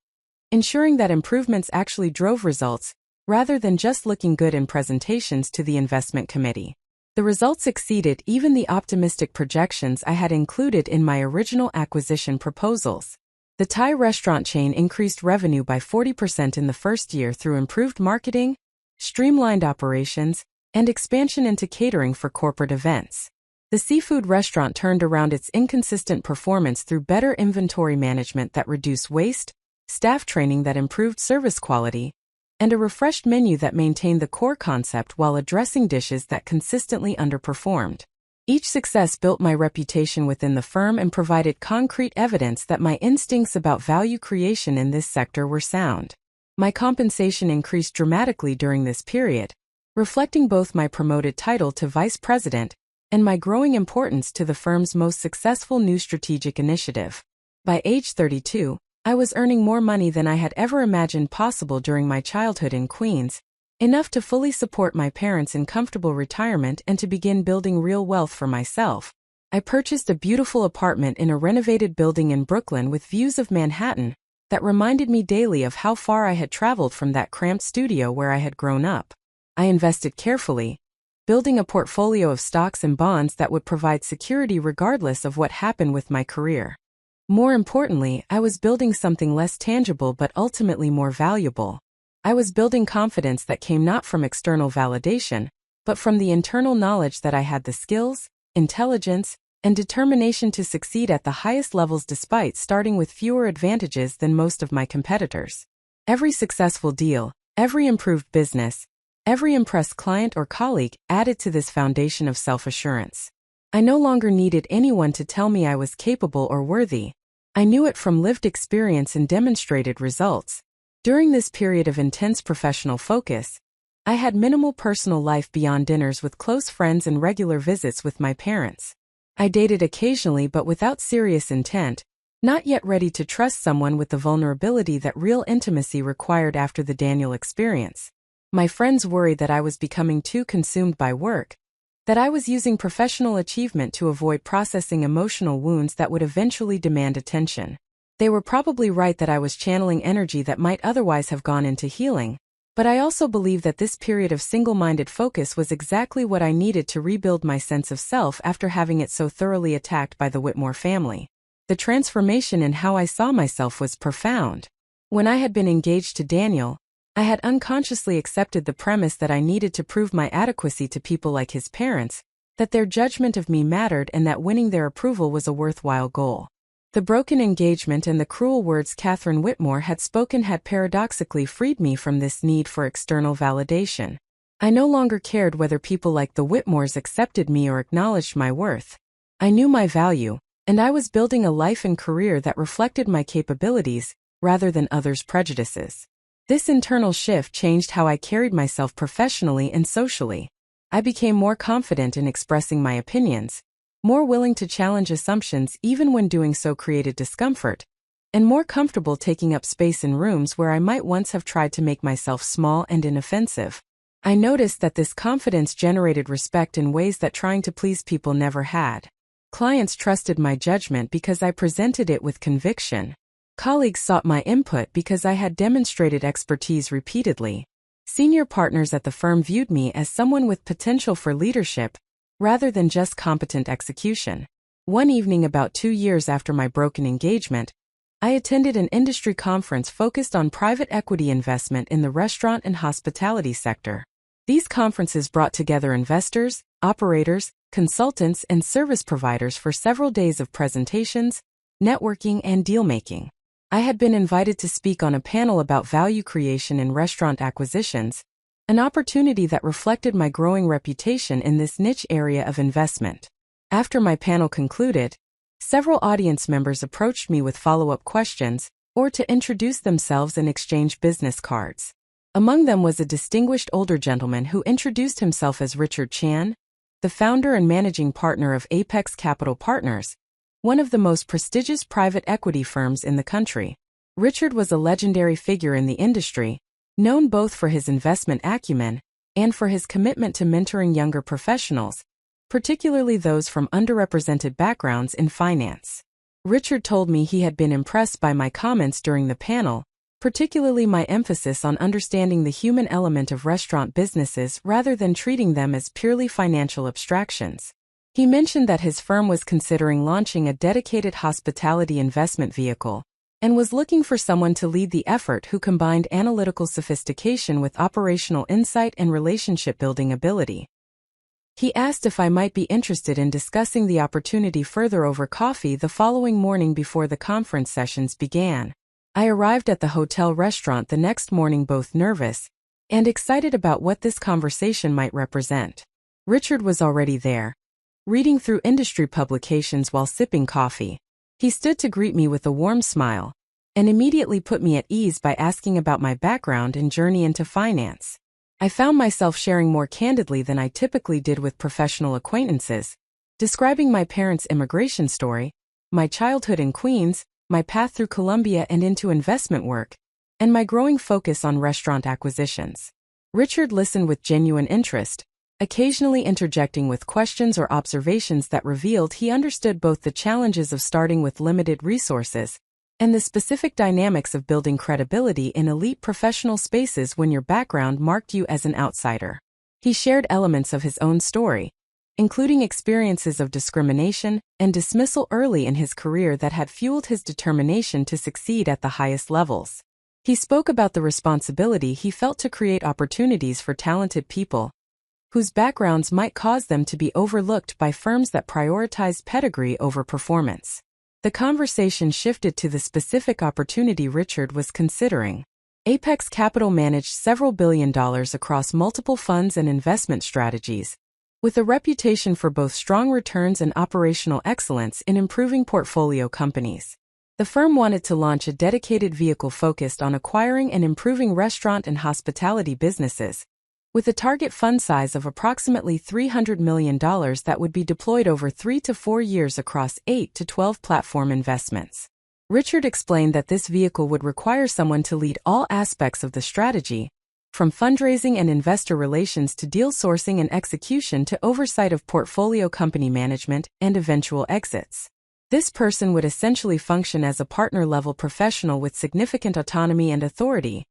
ensuring that improvements actually drove results, rather than just looking good in presentations to the investment committee. The results exceeded even the optimistic projections I had included in my original acquisition proposals. The Thai restaurant chain increased revenue by 40% in the first year through improved marketing, streamlined operations, and expansion into catering for corporate events. The seafood restaurant turned around its inconsistent performance through better inventory management that reduced waste, staff training that improved service quality, and a refreshed menu that maintained the core concept while addressing dishes that consistently underperformed. Each success built my reputation within the firm and provided concrete evidence that my instincts about value creation in this sector were sound. My compensation increased dramatically during this period, reflecting both my promoted title to vice president and my growing importance to the firm's most successful new strategic initiative. By age 32, I was earning more money than I had ever imagined possible during my childhood in Queens, enough to fully support my parents in comfortable retirement and to begin building real wealth for myself. I purchased a beautiful apartment in a renovated building in Brooklyn with views of Manhattan that reminded me daily of how far I had traveled from that cramped studio where I had grown up. I invested carefully, building a portfolio of stocks and bonds that would provide security regardless of what happened with my career. More importantly, I was building something less tangible but ultimately more valuable. I was building confidence that came not from external validation, but from the internal knowledge that I had the skills, intelligence, and determination to succeed at the highest levels despite starting with fewer advantages than most of my competitors. Every successful deal, every improved business, every impressed client or colleague added to this foundation of self-assurance. I no longer needed anyone to tell me I was capable or worthy. I knew it from lived experience and demonstrated results. During this period of intense professional focus, I had minimal personal life beyond dinners with close friends and regular visits with my parents. I dated occasionally but without serious intent, not yet ready to trust someone with the vulnerability that real intimacy required after the Daniel experience. My friends worried that I was becoming too consumed by work, that I was using professional achievement to avoid processing emotional wounds that would eventually demand attention. They were probably right that I was channeling energy that might otherwise have gone into healing, but I also believe that this period of single-minded focus was exactly what I needed to rebuild my sense of self after having it so thoroughly attacked by the Whitmore family. The transformation in how I saw myself was profound. When I had been engaged to Daniel, I had unconsciously accepted the premise that I needed to prove my adequacy to people like his parents, that their judgment of me mattered and that winning their approval was a worthwhile goal. The broken engagement and the cruel words Catherine Whitmore had spoken had paradoxically freed me from this need for external validation. I no longer cared whether people like the Whitmores accepted me or acknowledged my worth. I knew my value, and I was building a life and career that reflected my capabilities, rather than others' prejudices. This internal shift changed how I carried myself professionally and socially. I became more confident in expressing my opinions, more willing to challenge assumptions even when doing so created discomfort, and more comfortable taking up space in rooms where I might once have tried to make myself small and inoffensive. I noticed that this confidence generated respect in ways that trying to please people never had. Clients trusted my judgment because I presented it with conviction. Colleagues sought my input because I had demonstrated expertise repeatedly. Senior partners at the firm viewed me as someone with potential for leadership, rather than just competent execution. One evening about 2 years after my broken engagement, I attended an industry conference focused on private equity investment in the restaurant and hospitality sector. These conferences brought together investors, operators, consultants, and service providers for several days of presentations, networking, and deal-making. I had been invited to speak on a panel about value creation in restaurant acquisitions, an opportunity that reflected my growing reputation in this niche area of investment. After my panel concluded, several audience members approached me with follow-up questions, or to introduce themselves and exchange business cards. Among them was a distinguished older gentleman who introduced himself as Richard Chan, the founder and managing partner of Apex Capital Partners, one of the most prestigious private equity firms in the country. Richard was a legendary figure in the industry, known both for his investment acumen and for his commitment to mentoring younger professionals, particularly those from underrepresented backgrounds in finance. Richard told me he had been impressed by my comments during the panel, particularly my emphasis on understanding the human element of restaurant businesses rather than treating them as purely financial abstractions. He mentioned that his firm was considering launching a dedicated hospitality investment vehicle and was looking for someone to lead the effort who combined analytical sophistication with operational insight and relationship-building ability. He asked if I might be interested in discussing the opportunity further over coffee the following morning before the conference sessions began. I arrived at the hotel restaurant the next morning both nervous and excited about what this conversation might represent. Richard was already there, reading through industry publications while sipping coffee. He stood to greet me with a warm smile and immediately put me at ease by asking about my background and journey into finance. I found myself sharing more candidly than I typically did with professional acquaintances, describing my parents' immigration story, my childhood in Queens, my path through Columbia and into investment work, and my growing focus on restaurant acquisitions. Richard listened with genuine interest, occasionally interjecting with questions or observations that revealed he understood both the challenges of starting with limited resources and the specific dynamics of building credibility in elite professional spaces when your background marked you as an outsider. He shared elements of his own story, including experiences of discrimination and dismissal early in his career that had fueled his determination to succeed at the highest levels. He spoke about the responsibility he felt to create opportunities for talented people whose backgrounds might cause them to be overlooked by firms that prioritize pedigree over performance. The conversation shifted to the specific opportunity Richard was considering. Apex Capital managed several $billion across multiple funds and investment strategies, with a reputation for both strong returns and operational excellence in improving portfolio companies. The firm wanted to launch a dedicated vehicle focused on acquiring and improving restaurant and hospitality businesses, with a target fund size of approximately $300 million that would be deployed over 3 to 4 years across 8 to 12 platform investments. Richard explained that this vehicle would require someone to lead all aspects of the strategy, from fundraising and investor relations to deal sourcing and execution to oversight of portfolio company management and eventual exits. This person would essentially function as a partner-level professional with significant autonomy and authority,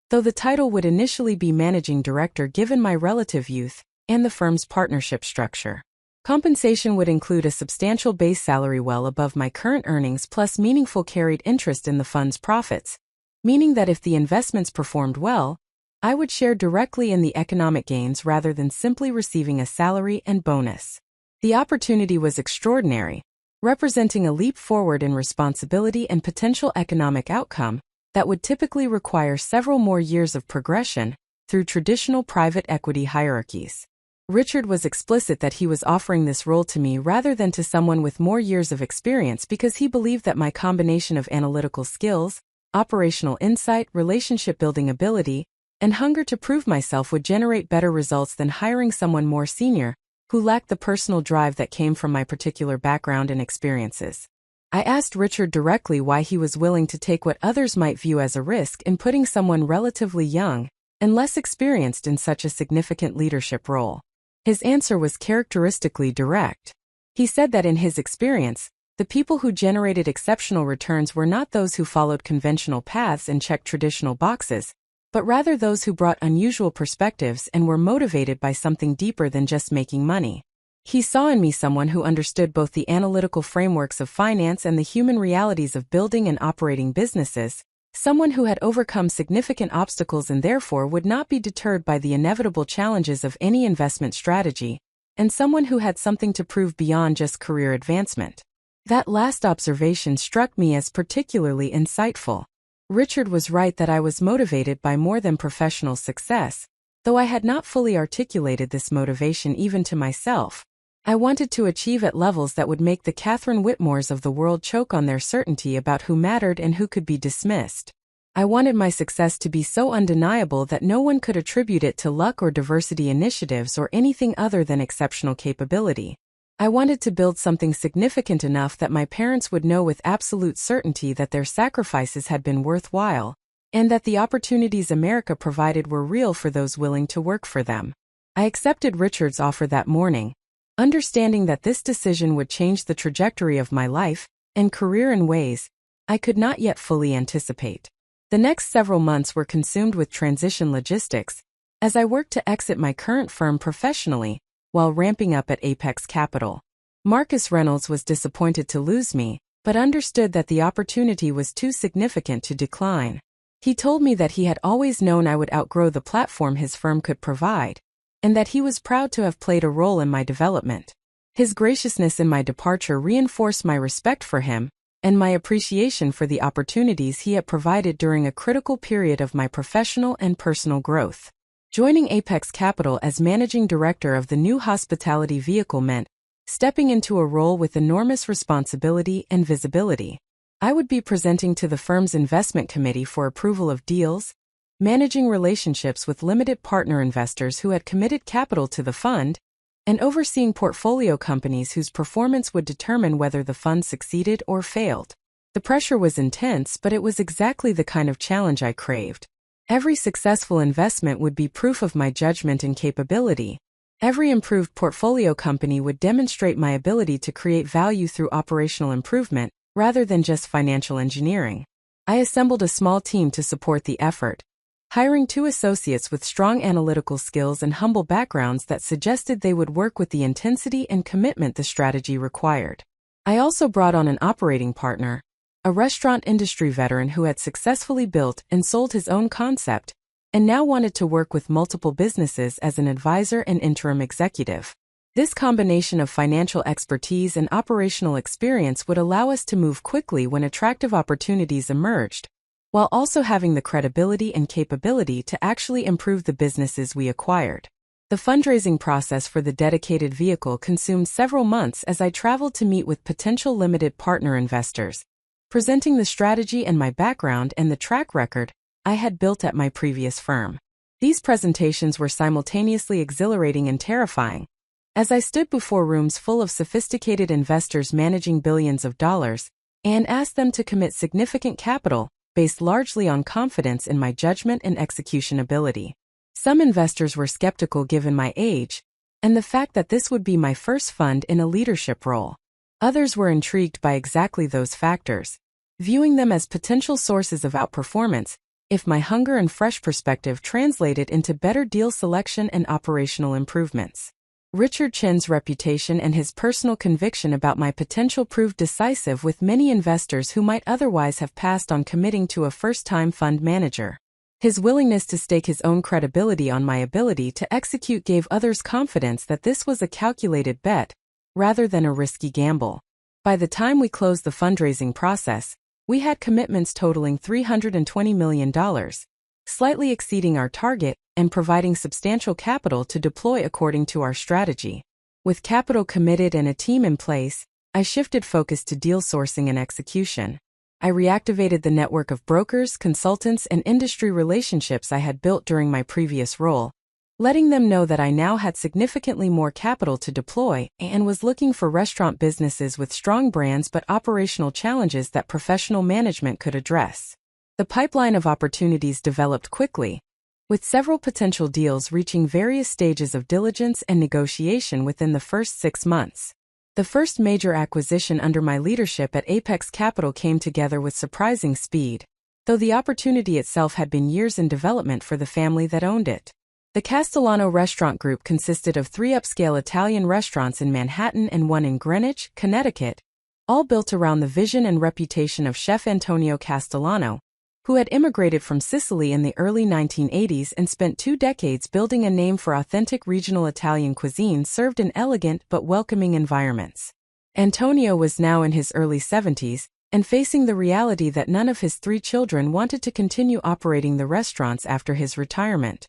though the title would initially be managing director given my relative youth and the firm's partnership structure. Compensation would include a substantial base salary well above my current earnings plus meaningful carried interest in the fund's profits, meaning that if the investments performed well, I would share directly in the economic gains rather than simply receiving a salary and bonus. The opportunity was extraordinary, representing a leap forward in responsibility and potential economic outcome that would typically require several more years of progression through traditional private equity hierarchies. Richard was explicit that he was offering this role to me rather than to someone with more years of experience because he believed that my combination of analytical skills, operational insight, relationship-building ability, and hunger to prove myself would generate better results than hiring someone more senior who lacked the personal drive that came from my particular background and experiences. I asked Richard directly why he was willing to take what others might view as a risk in putting someone relatively young and less experienced in such a significant leadership role. His answer was characteristically direct. He said that in his experience, the people who generated exceptional returns were not those who followed conventional paths and checked traditional boxes, but rather those who brought unusual perspectives and were motivated by something deeper than just making money. He saw in me someone who understood both the analytical frameworks of finance and the human realities of building and operating businesses, someone who had overcome significant obstacles and therefore would not be deterred by the inevitable challenges of any investment strategy, and someone who had something to prove beyond just career advancement. That last observation struck me as particularly insightful. Richard was right that I was motivated by more than professional success, though I had not fully articulated this motivation even to myself. I wanted to achieve at levels that would make the Catherine Whitmores of the world choke on their certainty about who mattered and who could be dismissed. I wanted my success to be so undeniable that no one could attribute it to luck or diversity initiatives or anything other than exceptional capability. I wanted to build something significant enough that my parents would know with absolute certainty that their sacrifices had been worthwhile, and that the opportunities America provided were real for those willing to work for them. I accepted Richard's offer that morning, understanding that this decision would change the trajectory of my life and career in ways I could not yet fully anticipate. The next several months were consumed with transition logistics, as I worked to exit my current firm professionally, while ramping up at Apex Capital. Marcus Reynolds was disappointed to lose me, but understood that the opportunity was too significant to decline. He told me that he had always known I would outgrow the platform his firm could provide, and that he was proud to have played a role in my development. His graciousness in my departure reinforced my respect for him and my appreciation for the opportunities he had provided during a critical period of my professional and personal growth. Joining Apex Capital as managing director of the new hospitality vehicle meant stepping into a role with enormous responsibility and visibility. I would be presenting to the firm's investment committee for approval of deals, managing relationships with limited partner investors who had committed capital to the fund, and overseeing portfolio companies whose performance would determine whether the fund succeeded or failed. The pressure was intense, but it was exactly the kind of challenge I craved. Every successful investment would be proof of my judgment and capability. Every improved portfolio company would demonstrate my ability to create value through operational improvement, rather than just financial engineering. I assembled a small team to support the effort, hiring 2 associates with strong analytical skills and humble backgrounds that suggested they would work with the intensity and commitment the strategy required. I also brought on an operating partner, a restaurant industry veteran who had successfully built and sold his own concept, and now wanted to work with multiple businesses as an advisor and interim executive. This combination of financial expertise and operational experience would allow us to move quickly when attractive opportunities emerged, while also having the credibility and capability to actually improve the businesses we acquired. The fundraising process for the dedicated vehicle consumed several months as I traveled to meet with potential limited partner investors, presenting the strategy and my background and the track record I had built at my previous firm. These presentations were simultaneously exhilarating and terrifying. As I stood before rooms full of sophisticated investors managing billions of dollars, and asked them to commit significant capital, based largely on confidence in my judgment and execution ability. Some investors were skeptical given my age, and the fact that this would be my first fund in a leadership role. Others were intrigued by exactly those factors, viewing them as potential sources of outperformance, if my hunger and fresh perspective translated into better deal selection and operational improvements. Richard Chen's reputation and his personal conviction about my potential proved decisive with many investors who might otherwise have passed on committing to a first-time fund manager. His willingness to stake his own credibility on my ability to execute gave others confidence that this was a calculated bet, rather than a risky gamble. By the time we closed the fundraising process, we had commitments totaling $320 million, slightly exceeding our target and providing substantial capital to deploy according to our strategy. With capital committed and a team in place, I shifted focus to deal sourcing and execution. I reactivated the network of brokers, consultants, and industry relationships I had built during my previous role, letting them know that I now had significantly more capital to deploy and was looking for restaurant businesses with strong brands but operational challenges that professional management could address. The pipeline of opportunities developed quickly, with several potential deals reaching various stages of diligence and negotiation within the first 6 months. The first major acquisition under my leadership at Apex Capital came together with surprising speed, though the opportunity itself had been years in development for the family that owned it. The Castellano Restaurant Group consisted of 3 upscale Italian restaurants in Manhattan and 1 in Greenwich, Connecticut, all built around the vision and reputation of Chef Antonio Castellano, who had immigrated from Sicily in the early 1980s and spent 2 decades building a name for authentic regional Italian cuisine served in elegant but welcoming environments. Antonio was now in his early 70s, and facing the reality that none of his 3 children wanted to continue operating the restaurants after his retirement.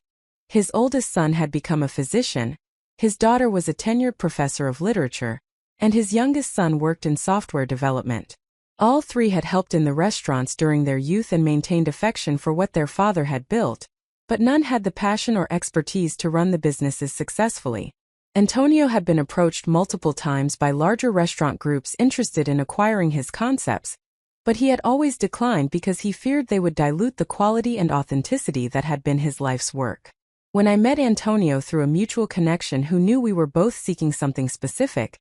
His oldest son had become a physician, his daughter was a tenured professor of literature, and his youngest son worked in software development. All 3 had helped in the restaurants during their youth and maintained affection for what their father had built, but none had the passion or expertise to run the businesses successfully. Antonio had been approached multiple times by larger restaurant groups interested in acquiring his concepts, but he had always declined because he feared they would dilute the quality and authenticity that had been his life's work. When I met Antonio through a mutual connection who knew we were both seeking something specific,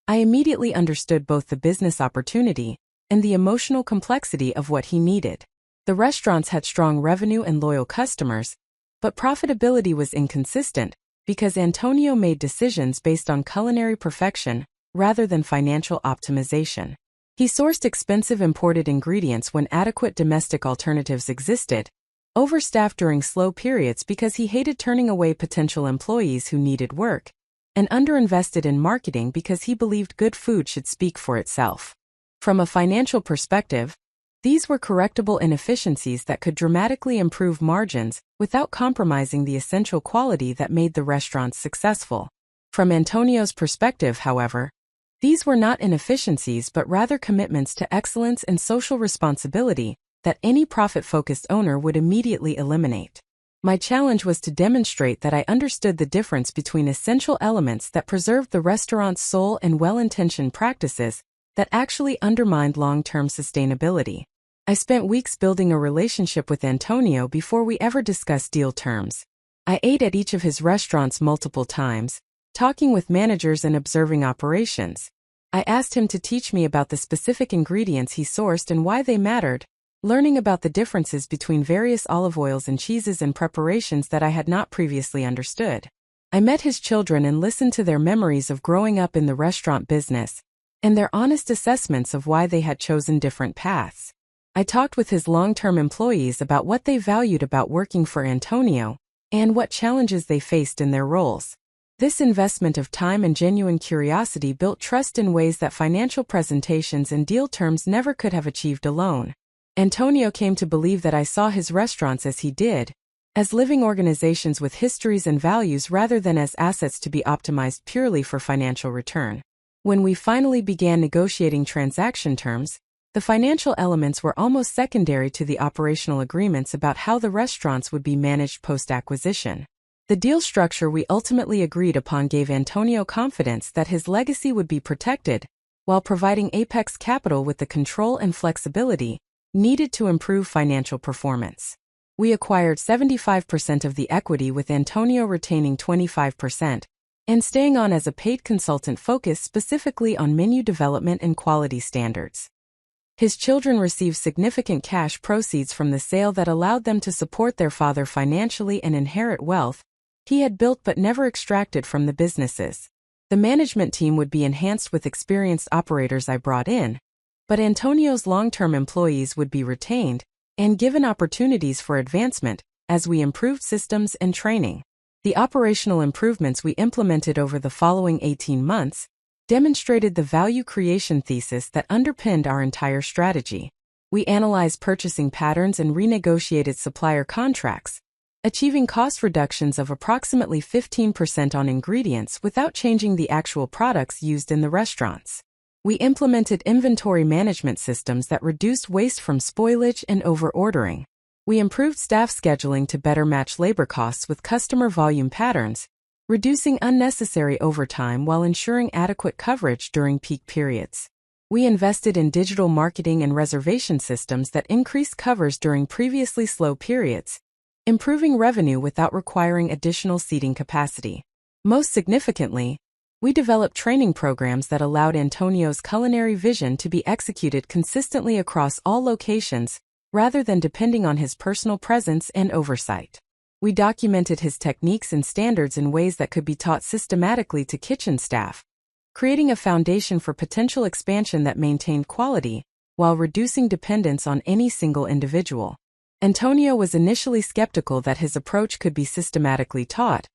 I immediately understood both the business opportunity and the emotional complexity of what he needed. The restaurants had strong revenue and loyal customers, but profitability was inconsistent because Antonio made decisions based on culinary perfection rather than financial optimization. He sourced expensive imported ingredients when adequate domestic alternatives existed, overstaffed during slow periods because he hated turning away potential employees who needed work, and underinvested in marketing because he believed good food should speak for itself. From a financial perspective, these were correctable inefficiencies that could dramatically improve margins without compromising the essential quality that made the restaurants successful. From Antonio's perspective, however, these were not inefficiencies but rather commitments to excellence and social responsibility that any profit-focused owner would immediately eliminate. My challenge was to demonstrate that I understood the difference between essential elements that preserved the restaurant's soul and well-intentioned practices that actually undermined long-term sustainability. I spent weeks building a relationship with Antonio before we ever discussed deal terms. I ate at each of his restaurants multiple times, talking with managers and observing operations. I asked him to teach me about the specific ingredients he sourced and why they mattered, learning about the differences between various olive oils and cheeses and preparations that I had not previously understood. I met his children and listened to their memories of growing up in the restaurant business, and their honest assessments of why they had chosen different paths. I talked with his long-term employees about what they valued about working for Antonio, and what challenges they faced in their roles. This investment of time and genuine curiosity built trust in ways that financial presentations and deal terms never could have achieved alone. Antonio came to believe that I saw his restaurants as he did, as living organizations with histories and values rather than as assets to be optimized purely for financial return. When we finally began negotiating transaction terms, the financial elements were almost secondary to the operational agreements about how the restaurants would be managed post-acquisition. The deal structure we ultimately agreed upon gave Antonio confidence that his legacy would be protected, while providing Apex Capital with the control and flexibility needed to improve financial performance. We acquired 75% of the equity with Antonio retaining 25%, and staying on as a paid consultant focused specifically on menu development and quality standards. His children received significant cash proceeds from the sale that allowed them to support their father financially and inherit wealth he had built but never extracted from the businesses. The management team would be enhanced with experienced operators I brought in, but Antonio's long-term employees would be retained and given opportunities for advancement as we improved systems and training. The operational improvements we implemented over the following 18 months demonstrated the value creation thesis that underpinned our entire strategy. We analyzed purchasing patterns and renegotiated supplier contracts, achieving cost reductions of approximately 15% on ingredients without changing the actual products used in the restaurants. We implemented inventory management systems that reduced waste from spoilage and over-ordering. We improved staff scheduling to better match labor costs with customer volume patterns, reducing unnecessary overtime while ensuring adequate coverage during peak periods. We invested in digital marketing and reservation systems that increased covers during previously slow periods, improving revenue without requiring additional seating capacity. Most significantly, we developed training programs that allowed Antonio's culinary vision to be executed consistently across all locations, rather than depending on his personal presence and oversight. We documented his techniques and standards in ways that could be taught systematically to kitchen staff, creating a foundation for potential expansion that maintained quality, while reducing dependence on any single individual. Antonio was initially skeptical that his approach could be systematically taught,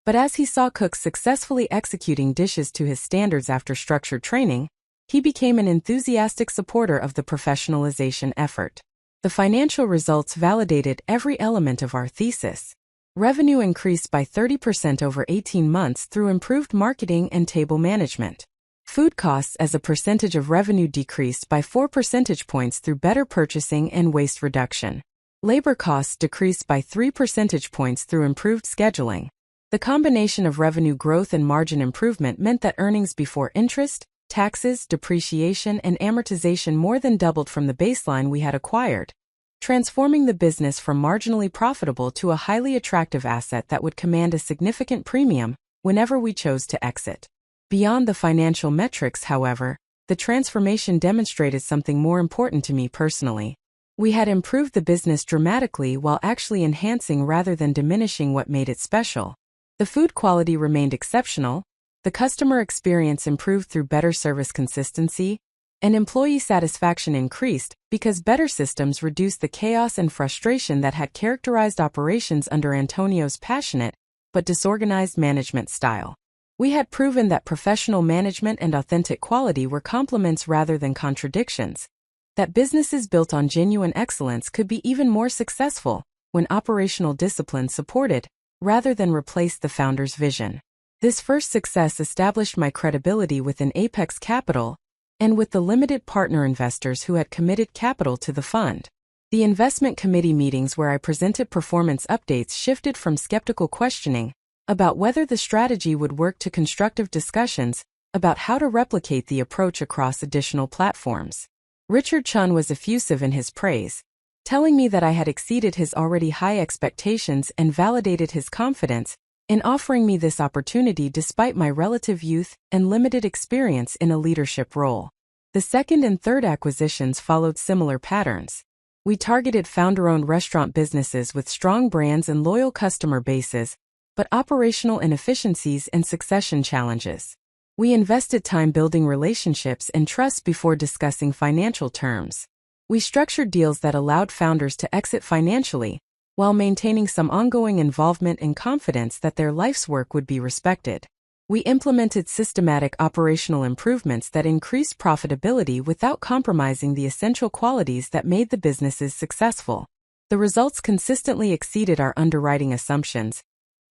but as he saw cooks successfully executing dishes to his standards after structured training, he became an enthusiastic supporter of the professionalization effort. The financial results validated every element of our thesis. Revenue increased by 30% over 18 months through improved marketing and table management. Food costs as a percentage of revenue decreased by 4 percentage points through better purchasing and waste reduction. Labor costs decreased by 3 percentage points through improved scheduling. The combination of revenue growth and margin improvement meant that earnings before interest, taxes, depreciation, and amortization more than doubled from the baseline we had acquired, transforming the business from marginally profitable to a highly attractive asset that would command a significant premium whenever we chose to exit. Beyond the financial metrics, however, the transformation demonstrated something more important to me personally. We had improved the business dramatically while actually enhancing rather than diminishing what made it special. The food quality remained exceptional, the customer experience improved through better service consistency, and employee satisfaction increased because better systems reduced the chaos and frustration that had characterized operations under Antonio's passionate but disorganized management style. We had proven that professional management and authentic quality were complements rather than contradictions, that businesses built on genuine excellence could be even more successful when operational discipline supported, rather than replaced the founder's vision. This first success established my credibility within Apex Capital and with the limited partner investors who had committed capital to the fund. The investment committee meetings where I presented performance updates shifted from skeptical questioning about whether the strategy would work to constructive discussions about how to replicate the approach across additional platforms. Richard Chun was effusive in his praise, telling me that I had exceeded his already high expectations and validated his confidence in offering me this opportunity despite my relative youth and limited experience in a leadership role. The second and third acquisitions followed similar patterns. We targeted founder-owned restaurant businesses with strong brands and loyal customer bases, but operational inefficiencies and succession challenges. We invested time building relationships and trust before discussing financial terms. We structured deals that allowed founders to exit financially, while maintaining some ongoing involvement and confidence that their life's work would be respected. We implemented systematic operational improvements that increased profitability without compromising the essential qualities that made the businesses successful. The results consistently exceeded our underwriting assumptions,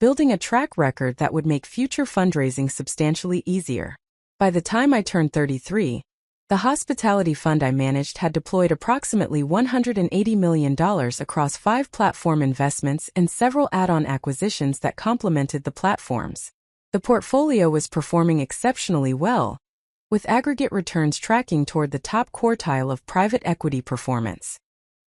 building a track record that would make future fundraising substantially easier. By the time I turned 33, the hospitality fund I managed had deployed approximately $180 million across 5 platform investments and several add-on acquisitions that complemented the platforms. The portfolio was performing exceptionally well, with aggregate returns tracking toward the top quartile of private equity performance.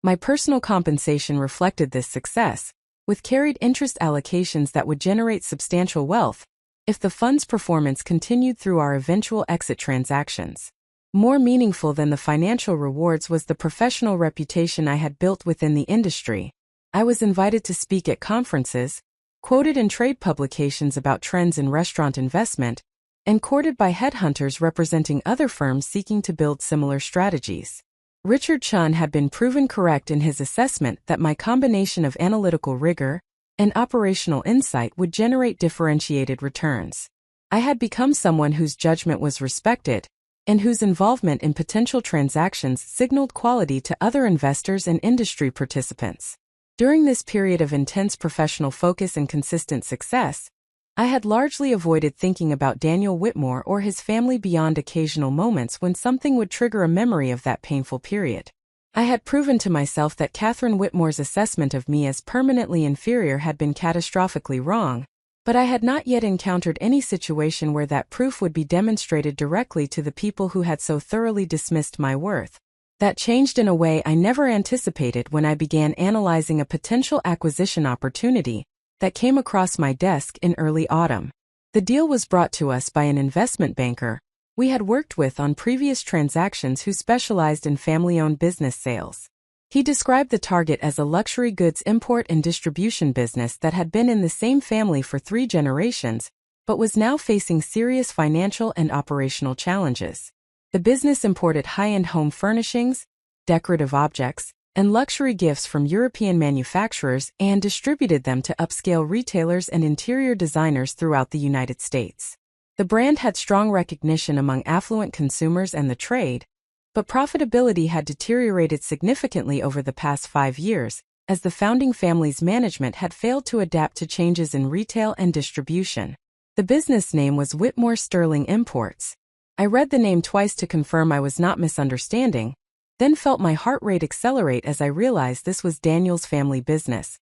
My personal compensation reflected this success, with carried interest allocations that would generate substantial wealth if the fund's performance continued through our eventual exit transactions. More meaningful than the financial rewards was the professional reputation I had built within the industry. I was invited to speak at conferences, quoted in trade publications about trends in restaurant investment, and courted by headhunters representing other firms seeking to build similar strategies. Richard Chun had been proven correct in his assessment that my combination of analytical rigor and operational insight would generate differentiated returns. I had become someone whose judgment was respected, and whose involvement in potential transactions signaled quality to other investors and industry participants. During this period of intense professional focus and consistent success, I had largely avoided thinking about Daniel Whitmore or his family beyond occasional moments when something would trigger a memory of that painful period. I had proven to myself that Catherine Whitmore's assessment of me as permanently inferior had been catastrophically wrong, but I had not yet encountered any situation where that proof would be demonstrated directly to the people who had so thoroughly dismissed my worth. That changed in a way I never anticipated when I began analyzing a potential acquisition opportunity that came across my desk in early autumn. The deal was brought to us by an investment banker we had worked with on previous transactions who specialized in family-owned business sales. He described the target as a luxury goods import and distribution business that had been in the same family for 3 generations, but was now facing serious financial and operational challenges. The business imported high-end home furnishings, decorative objects, and luxury gifts from European manufacturers and distributed them to upscale retailers and interior designers throughout the United States. The brand had strong recognition among affluent consumers and the trade, but profitability had deteriorated significantly over the past 5 years, as the founding family's management had failed to adapt to changes in retail and distribution. The business name was Whitmore Sterling Imports. I read the name twice to confirm I was not misunderstanding, then felt my heart rate accelerate as I realized this was Daniel's family business,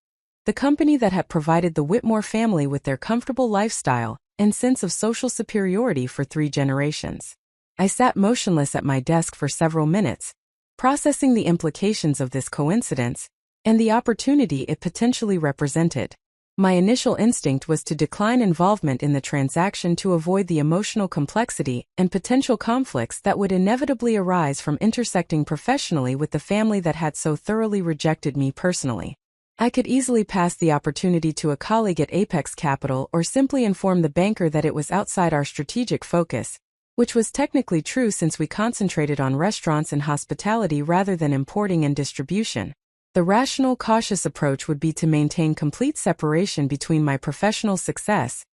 the company that had provided the Whitmore family with their comfortable lifestyle and sense of social superiority for 3 generations. I sat motionless at my desk for several minutes, processing the implications of this coincidence and the opportunity it potentially represented. My initial instinct was to decline involvement in the transaction to avoid the emotional complexity and potential conflicts that would inevitably arise from intersecting professionally with the family that had so thoroughly rejected me personally. I could easily pass the opportunity to a colleague at Apex Capital or simply inform the banker that it was outside our strategic focus, which was technically true since we concentrated on restaurants and hospitality rather than importing and distribution. The rational, cautious approach would be to maintain complete separation between my professional success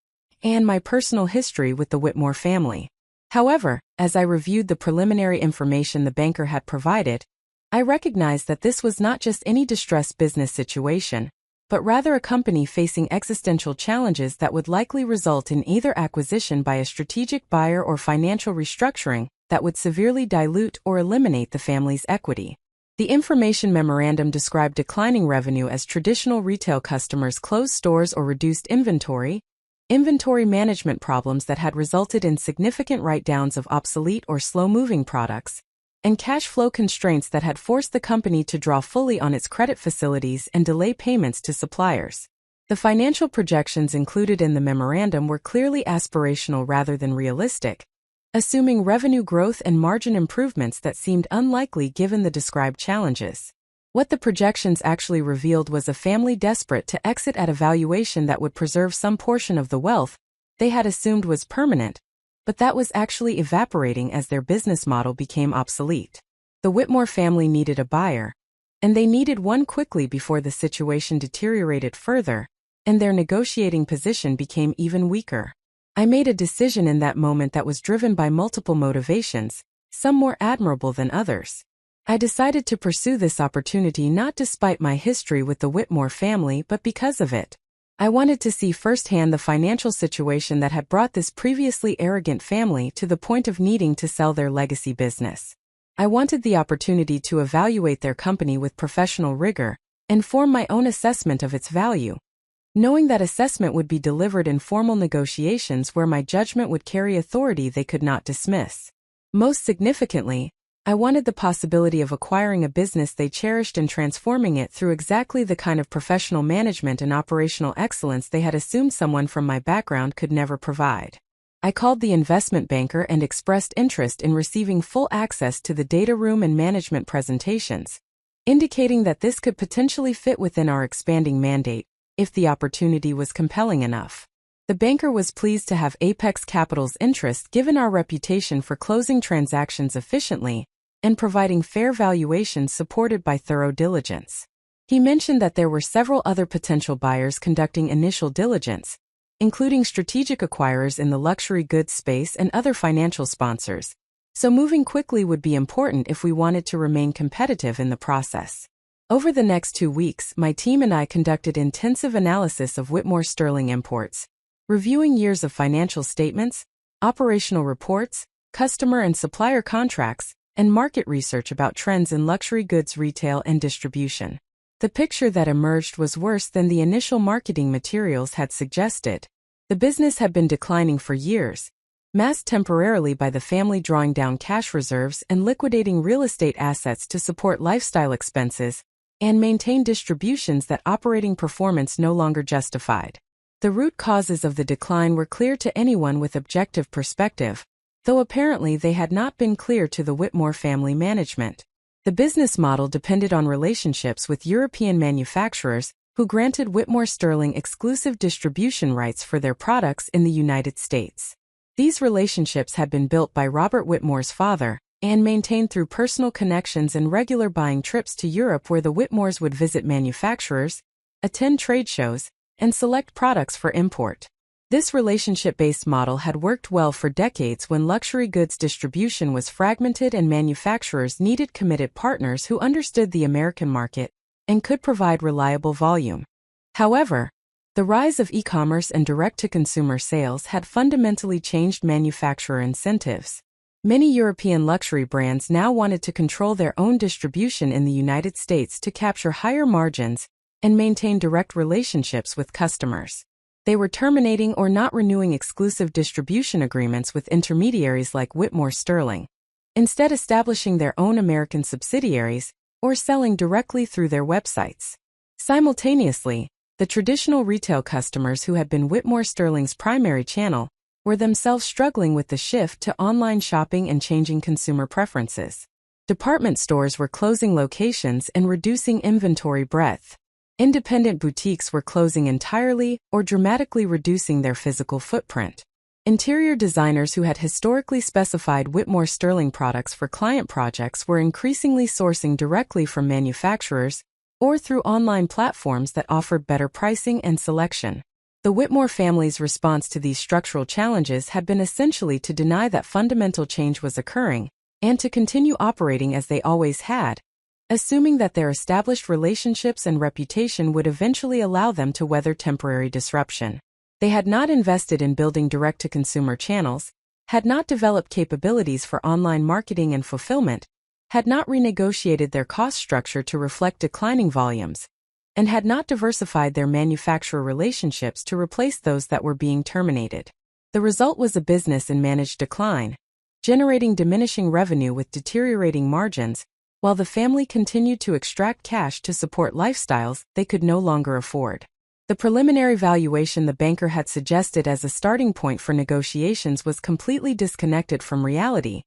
and my personal history with the Whitmore family. However, as I reviewed the preliminary information the banker had provided, I recognized that this was not just any distressed business situation, but rather a company facing existential challenges that would likely result in either acquisition by a strategic buyer or financial restructuring that would severely dilute or eliminate the family's equity. The information memorandum described declining revenue as traditional retail customers closed stores or reduced inventory management problems that had resulted in significant write-downs of obsolete or slow-moving products, and cash flow constraints that had forced the company to draw fully on its credit facilities and delay payments to suppliers. The financial projections included in the memorandum were clearly aspirational rather than realistic, assuming revenue growth and margin improvements that seemed unlikely given the described challenges. What the projections actually revealed was a family desperate to exit at a valuation that would preserve some portion of the wealth they had assumed was permanent, but that was actually evaporating as their business model became obsolete. The Whitmore family needed a buyer, and they needed one quickly before the situation deteriorated further, and their negotiating position became even weaker. I made a decision in that moment that was driven by multiple motivations, some more admirable than others. I decided to pursue this opportunity not despite my history with the Whitmore family but because of it. I wanted to see firsthand the financial situation that had brought this previously arrogant family to the point of needing to sell their legacy business. I wanted the opportunity to evaluate their company with professional rigor and form my own assessment of its value, knowing that assessment would be delivered in formal negotiations where my judgment would carry authority they could not dismiss. Most significantly, I wanted the possibility of acquiring a business they cherished and transforming it through exactly the kind of professional management and operational excellence they had assumed someone from my background could never provide. I called the investment banker and expressed interest in receiving full access to the data room and management presentations, indicating that this could potentially fit within our expanding mandate if the opportunity was compelling enough. The banker was pleased to have Apex Capital's interest given our reputation for closing transactions efficiently and providing fair valuations supported by thorough diligence. He mentioned that there were several other potential buyers conducting initial diligence, including strategic acquirers in the luxury goods space and other financial sponsors, so moving quickly would be important if we wanted to remain competitive in the process. Over the next 2 weeks, my team and I conducted intensive analysis of Whitmore Sterling imports, reviewing years of financial statements, operational reports, customer and supplier contracts, and market research about trends in luxury goods retail and distribution. The picture that emerged was worse than the initial marketing materials had suggested. The business had been declining for years, masked temporarily by the family drawing down cash reserves and liquidating real estate assets to support lifestyle expenses and maintain distributions that operating performance no longer justified. The root causes of the decline were clear to anyone with objective perspective, though apparently they had not been clear to the Whitmore family management. The business model depended on relationships with European manufacturers who granted Whitmore Sterling exclusive distribution rights for their products in the United States. These relationships had been built by Robert Whitmore's father and maintained through personal connections and regular buying trips to Europe where the Whitmores would visit manufacturers, attend trade shows, and select products for import. This relationship-based model had worked well for decades when luxury goods distribution was fragmented and manufacturers needed committed partners who understood the American market and could provide reliable volume. However, the rise of e-commerce and direct-to-consumer sales had fundamentally changed manufacturer incentives. Many European luxury brands now wanted to control their own distribution in the United States to capture higher margins and maintain direct relationships with customers. They were terminating or not renewing exclusive distribution agreements with intermediaries like Whitmore Sterling, instead establishing their own American subsidiaries or selling directly through their websites. Simultaneously, the traditional retail customers who had been Whitmore Sterling's primary channel were themselves struggling with the shift to online shopping and changing consumer preferences. Department stores were closing locations and reducing inventory breadth. Independent boutiques were closing entirely or dramatically reducing their physical footprint. Interior designers who had historically specified Whitmore Sterling products for client projects were increasingly sourcing directly from manufacturers or through online platforms that offered better pricing and selection. The Whitmore family's response to these structural challenges had been essentially to deny that fundamental change was occurring and to continue operating as they always had, assuming that their established relationships and reputation would eventually allow them to weather temporary disruption. They had not invested in building direct-to-consumer channels, had not developed capabilities for online marketing and fulfillment, had not renegotiated their cost structure to reflect declining volumes, and had not diversified their manufacturer relationships to replace those that were being terminated. The result was a business in managed decline, generating diminishing revenue with deteriorating margins, while the family continued to extract cash to support lifestyles they could no longer afford. The preliminary valuation the banker had suggested as a starting point for negotiations was completely disconnected from reality,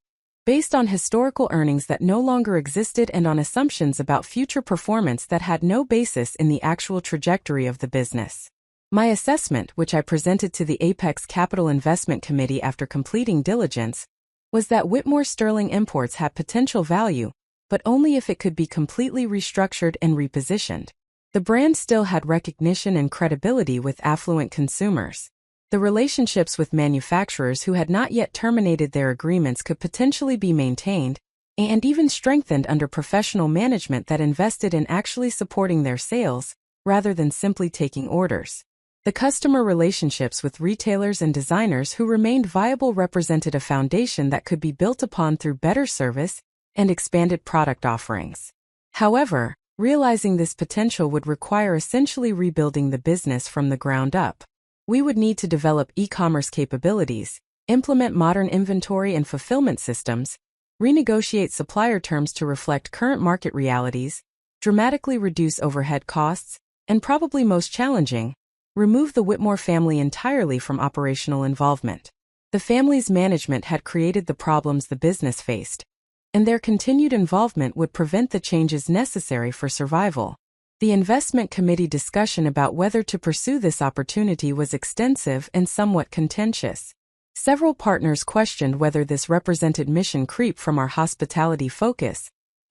based on historical earnings that no longer existed and on assumptions about future performance that had no basis in the actual trajectory of the business. My assessment, which I presented to the Apex Capital Investment Committee after completing diligence, was that Whitmore Sterling Imports had potential value, but only if it could be completely restructured and repositioned. The brand still had recognition and credibility with affluent consumers. The relationships with manufacturers who had not yet terminated their agreements could potentially be maintained and even strengthened under professional management that invested in actually supporting their sales, rather than simply taking orders. The customer relationships with retailers and designers who remained viable represented a foundation that could be built upon through better service and expanded product offerings. However, realizing this potential would require essentially rebuilding the business from the ground up. We would need to develop e-commerce capabilities, implement modern inventory and fulfillment systems, renegotiate supplier terms to reflect current market realities, dramatically reduce overhead costs, and probably most challenging, remove the Whitmore family entirely from operational involvement. The family's management had created the problems the business faced, and their continued involvement would prevent the changes necessary for survival. The investment committee discussion about whether to pursue this opportunity was extensive and somewhat contentious. Several partners questioned whether this represented mission creep from our hospitality focus,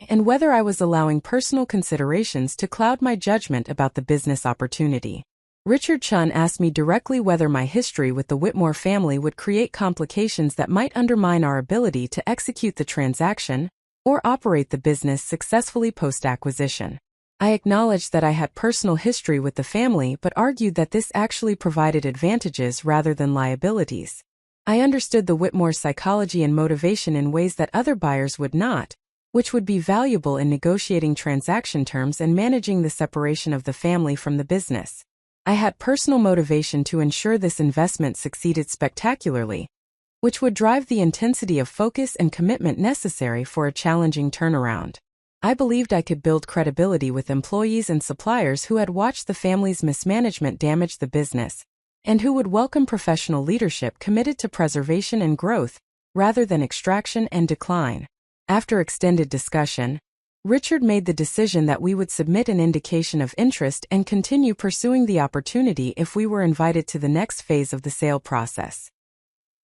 and whether I was allowing personal considerations to cloud my judgment about the business opportunity. Richard Chun asked me directly whether my history with the Whitmore family would create complications that might undermine our ability to execute the transaction or operate the business successfully post-acquisition. I acknowledged that I had personal history with the family but argued that this actually provided advantages rather than liabilities. I understood the Whitmore psychology and motivation in ways that other buyers would not, which would be valuable in negotiating transaction terms and managing the separation of the family from the business. I had personal motivation to ensure this investment succeeded spectacularly, which would drive the intensity of focus and commitment necessary for a challenging turnaround. I believed I could build credibility with employees and suppliers who had watched the family's mismanagement damage the business, and who would welcome professional leadership committed to preservation and growth, rather than extraction and decline. After extended discussion, Richard made the decision that we would submit an indication of interest and continue pursuing the opportunity if we were invited to the next phase of the sale process.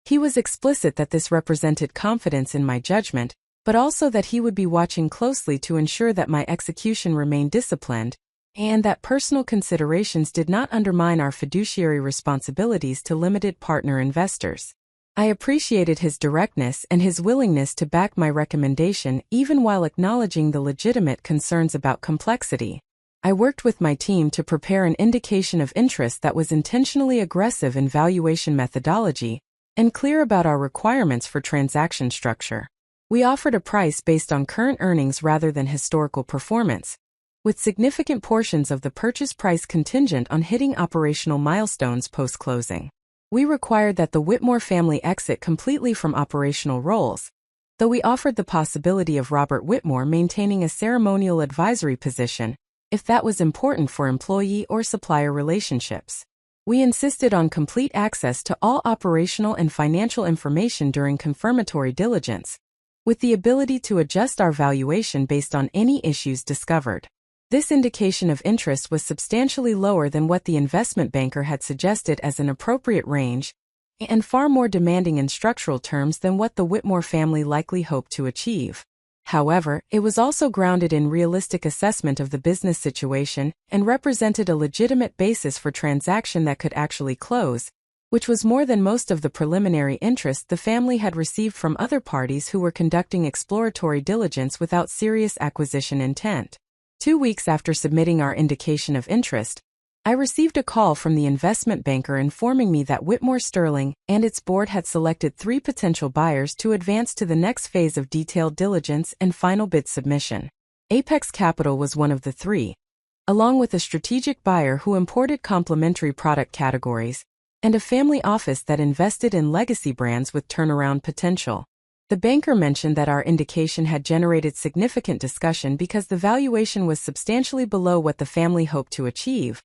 He was explicit that this represented confidence in my judgment, but also that he would be watching closely to ensure that my execution remained disciplined, and that personal considerations did not undermine our fiduciary responsibilities to limited partner investors. I appreciated his directness and his willingness to back my recommendation even while acknowledging the legitimate concerns about complexity. I worked with my team to prepare an indication of interest that was intentionally aggressive in valuation methodology and clear about our requirements for transaction structure. We offered a price based on current earnings rather than historical performance, with significant portions of the purchase price contingent on hitting operational milestones post-closing. We required that the Whitmore family exit completely from operational roles, though we offered the possibility of Robert Whitmore maintaining a ceremonial advisory position, if that was important for employee or supplier relationships. We insisted on complete access to all operational and financial information during confirmatory diligence, with the ability to adjust our valuation based on any issues discovered. This indication of interest was substantially lower than what the investment banker had suggested as an appropriate range, and far more demanding in structural terms than what the Whitmore family likely hoped to achieve. However, it was also grounded in realistic assessment of the business situation and represented a legitimate basis for transaction that could actually close, which was more than most of the preliminary interest the family had received from other parties who were conducting exploratory diligence without serious acquisition intent. 2 weeks after submitting our indication of interest, I received a call from the investment banker informing me that Whitmore Sterling and its board had selected 3 potential buyers to advance to the next phase of detailed diligence and final bid submission. Apex Capital was one of the 3, along with a strategic buyer who imported complementary product categories, and a family office that invested in legacy brands with turnaround potential. The banker mentioned that our indication had generated significant discussion because the valuation was substantially below what the family hoped to achieve,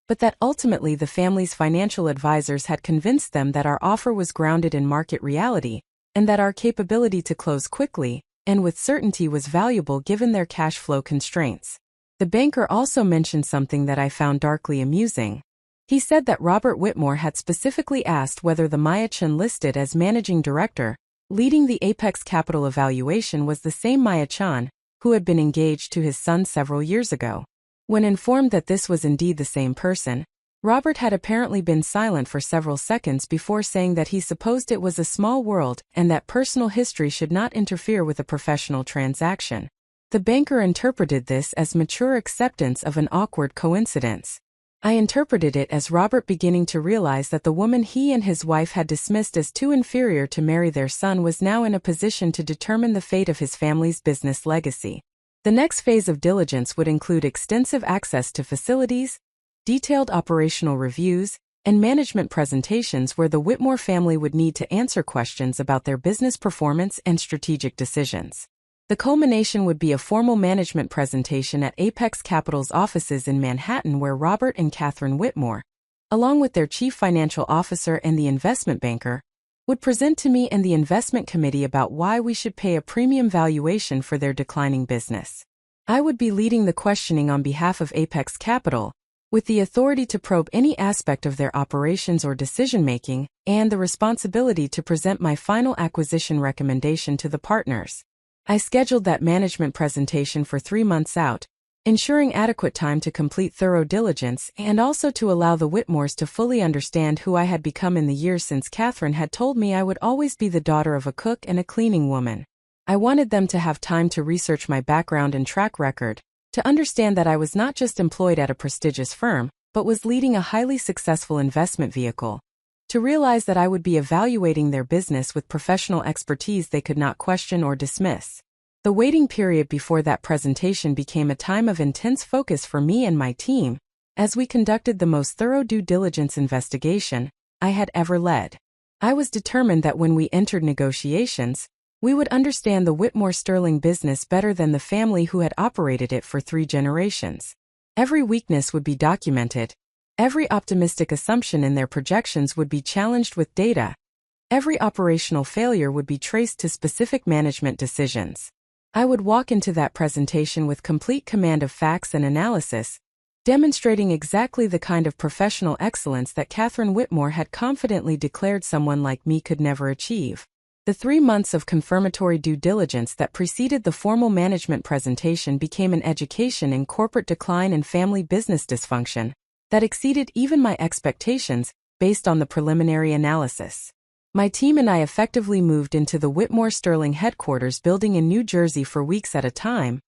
but that ultimately the family's financial advisors had convinced them that our offer was grounded in market reality, and that our capability to close quickly and with certainty was valuable given their cash flow constraints. The banker also mentioned something that I found darkly amusing. He said that Robert Whitmore had specifically asked whether the Maya Chen listed as managing director, leading the Apex Capital evaluation, was the same Maya Chen who had been engaged to his son several years ago. When informed that this was indeed the same person, Robert had apparently been silent for several seconds before saying that he supposed it was a small world and that personal history should not interfere with a professional transaction. The banker interpreted this as mature acceptance of an awkward coincidence. I interpreted it as Robert beginning to realize that the woman he and his wife had dismissed as too inferior to marry their son was now in a position to determine the fate of his family's business legacy. The next phase of diligence would include extensive access to facilities, detailed operational reviews, and management presentations where the Whitmore family would need to answer questions about their business performance and strategic decisions. The culmination would be a formal management presentation at Apex Capital's offices in Manhattan, where Robert and Catherine Whitmore, along with their chief financial officer and the investment banker, would present to me and the investment committee about why we should pay a premium valuation for their declining business. I would be leading the questioning on behalf of Apex Capital, with the authority to probe any aspect of their operations or decision-making, and the responsibility to present my final acquisition recommendation to the partners. I scheduled that management presentation for 3 months out, ensuring adequate time to complete thorough diligence and also to allow the Whitmores to fully understand who I had become in the years since Catherine had told me I would always be the daughter of a cook and a cleaning woman. I wanted them to have time to research my background and track record, to understand that I was not just employed at a prestigious firm, but was leading a highly successful investment vehicle, to realize that I would be evaluating their business with professional expertise they could not question or dismiss. The waiting period before that presentation became a time of intense focus for me and my team, as we conducted the most thorough due diligence investigation I had ever led. I was determined that when we entered negotiations, we would understand the Whitmore Sterling business better than the family who had operated it for 3 generations. Every weakness would be documented. Every optimistic assumption in their projections would be challenged with data. Every operational failure would be traced to specific management decisions. I would walk into that presentation with complete command of facts and analysis, demonstrating exactly the kind of professional excellence that Catherine Whitmore had confidently declared someone like me could never achieve. The 3 months of confirmatory due diligence that preceded the formal management presentation became an education in corporate decline and family business dysfunction that exceeded even my expectations based on the preliminary analysis. My team and I effectively moved into the Whitmore Sterling headquarters building in New Jersey for weeks at a time,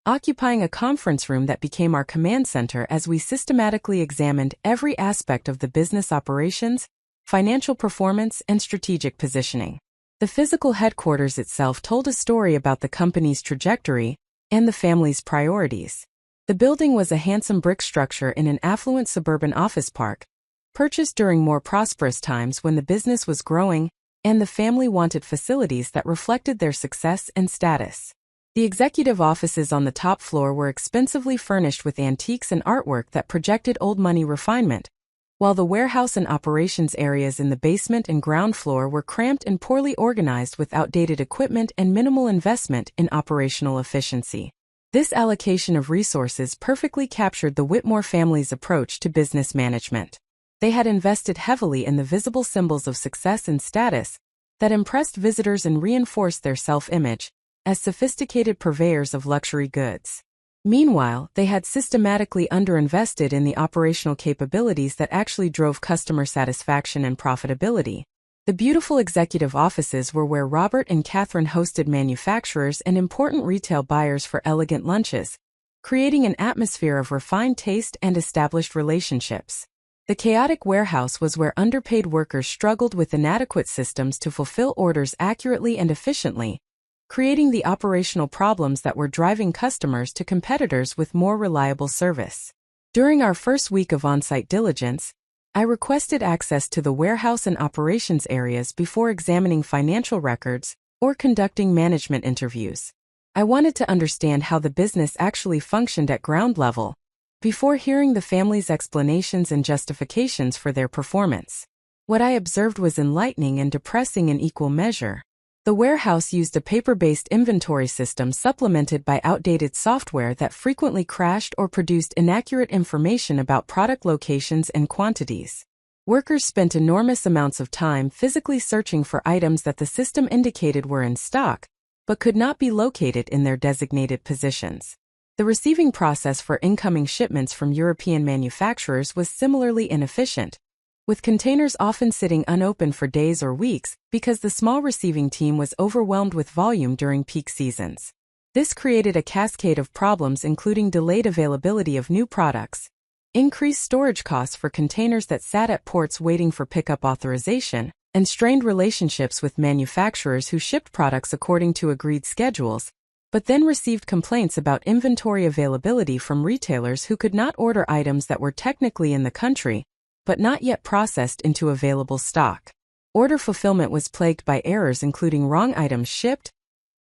occupying a conference room that became our command center as we systematically examined every aspect of the business operations, financial performance, and strategic positioning. The physical headquarters itself told a story about the company's trajectory and the family's priorities. The building was a handsome brick structure in an affluent suburban office park, purchased during more prosperous times when the business was growing and the family wanted facilities that reflected their success and status. The executive offices on the top floor were expensively furnished with antiques and artwork that projected old money refinement, while the warehouse and operations areas in the basement and ground floor were cramped and poorly organized with outdated equipment and minimal investment in operational efficiency. This allocation of resources perfectly captured the Whitmore family's approach to business management. They had invested heavily in the visible symbols of success and status that impressed visitors and reinforced their self-image as sophisticated purveyors of luxury goods. Meanwhile, they had systematically underinvested in the operational capabilities that actually drove customer satisfaction and profitability. The beautiful executive offices were where Robert and Catherine hosted manufacturers and important retail buyers for elegant lunches, creating an atmosphere of refined taste and established relationships. The chaotic warehouse was where underpaid workers struggled with inadequate systems to fulfill orders accurately and efficiently, creating the operational problems that were driving customers to competitors with more reliable service. During our first week of on-site diligence, I requested access to the warehouse and operations areas before examining financial records or conducting management interviews. I wanted to understand how the business actually functioned at ground level before hearing the family's explanations and justifications for their performance. What I observed was enlightening and depressing in equal measure. The warehouse used a paper-based inventory system supplemented by outdated software that frequently crashed or produced inaccurate information about product locations and quantities. Workers spent enormous amounts of time physically searching for items that the system indicated were in stock, but could not be located in their designated positions. The receiving process for incoming shipments from European manufacturers was similarly inefficient, with containers often sitting unopened for days or weeks because the small receiving team was overwhelmed with volume during peak seasons. This created a cascade of problems including delayed availability of new products, increased storage costs for containers that sat at ports waiting for pickup authorization, and strained relationships with manufacturers who shipped products according to agreed schedules, but then received complaints about inventory availability from retailers who could not order items that were technically in the country, but not yet processed into available stock. Order fulfillment was plagued by errors including wrong items shipped,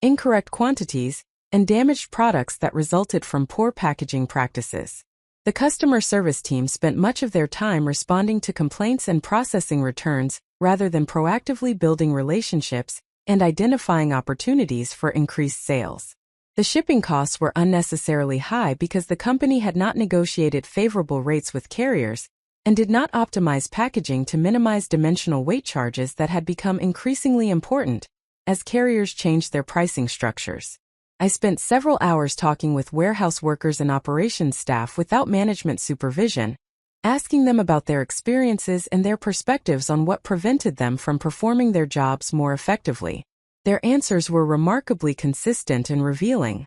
incorrect quantities, and damaged products that resulted from poor packaging practices. The customer service team spent much of their time responding to complaints and processing returns rather than proactively building relationships and identifying opportunities for increased sales. The shipping costs were unnecessarily high because the company had not negotiated favorable rates with carriers and did not optimize packaging to minimize dimensional weight charges that had become increasingly important as carriers changed their pricing structures. I spent several hours talking with warehouse workers and operations staff without management supervision, asking them about their experiences and their perspectives on what prevented them from performing their jobs more effectively. Their answers were remarkably consistent and revealing.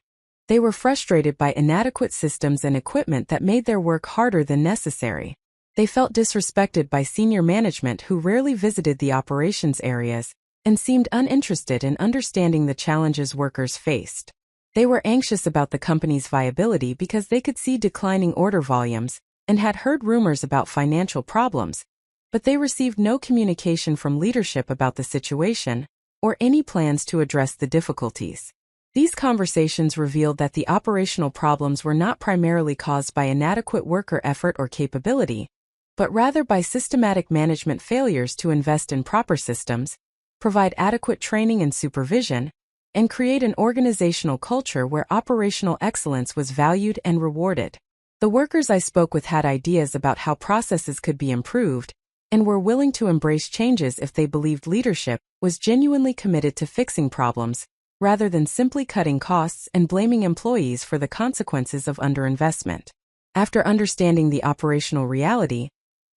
They were frustrated by inadequate systems and equipment that made their work harder than necessary. They felt disrespected by senior management who rarely visited the operations areas and seemed uninterested in understanding the challenges workers faced. They were anxious about the company's viability because they could see declining order volumes and had heard rumors about financial problems, but they received no communication from leadership about the situation or any plans to address the difficulties. These conversations revealed that the operational problems were not primarily caused by inadequate worker effort or capability, but rather by systematic management failures to invest in proper systems, provide adequate training and supervision, and create an organizational culture where operational excellence was valued and rewarded. The workers I spoke with had ideas about how processes could be improved, and were willing to embrace changes if they believed leadership was genuinely committed to fixing problems, rather than simply cutting costs and blaming employees for the consequences of underinvestment. After understanding the operational reality,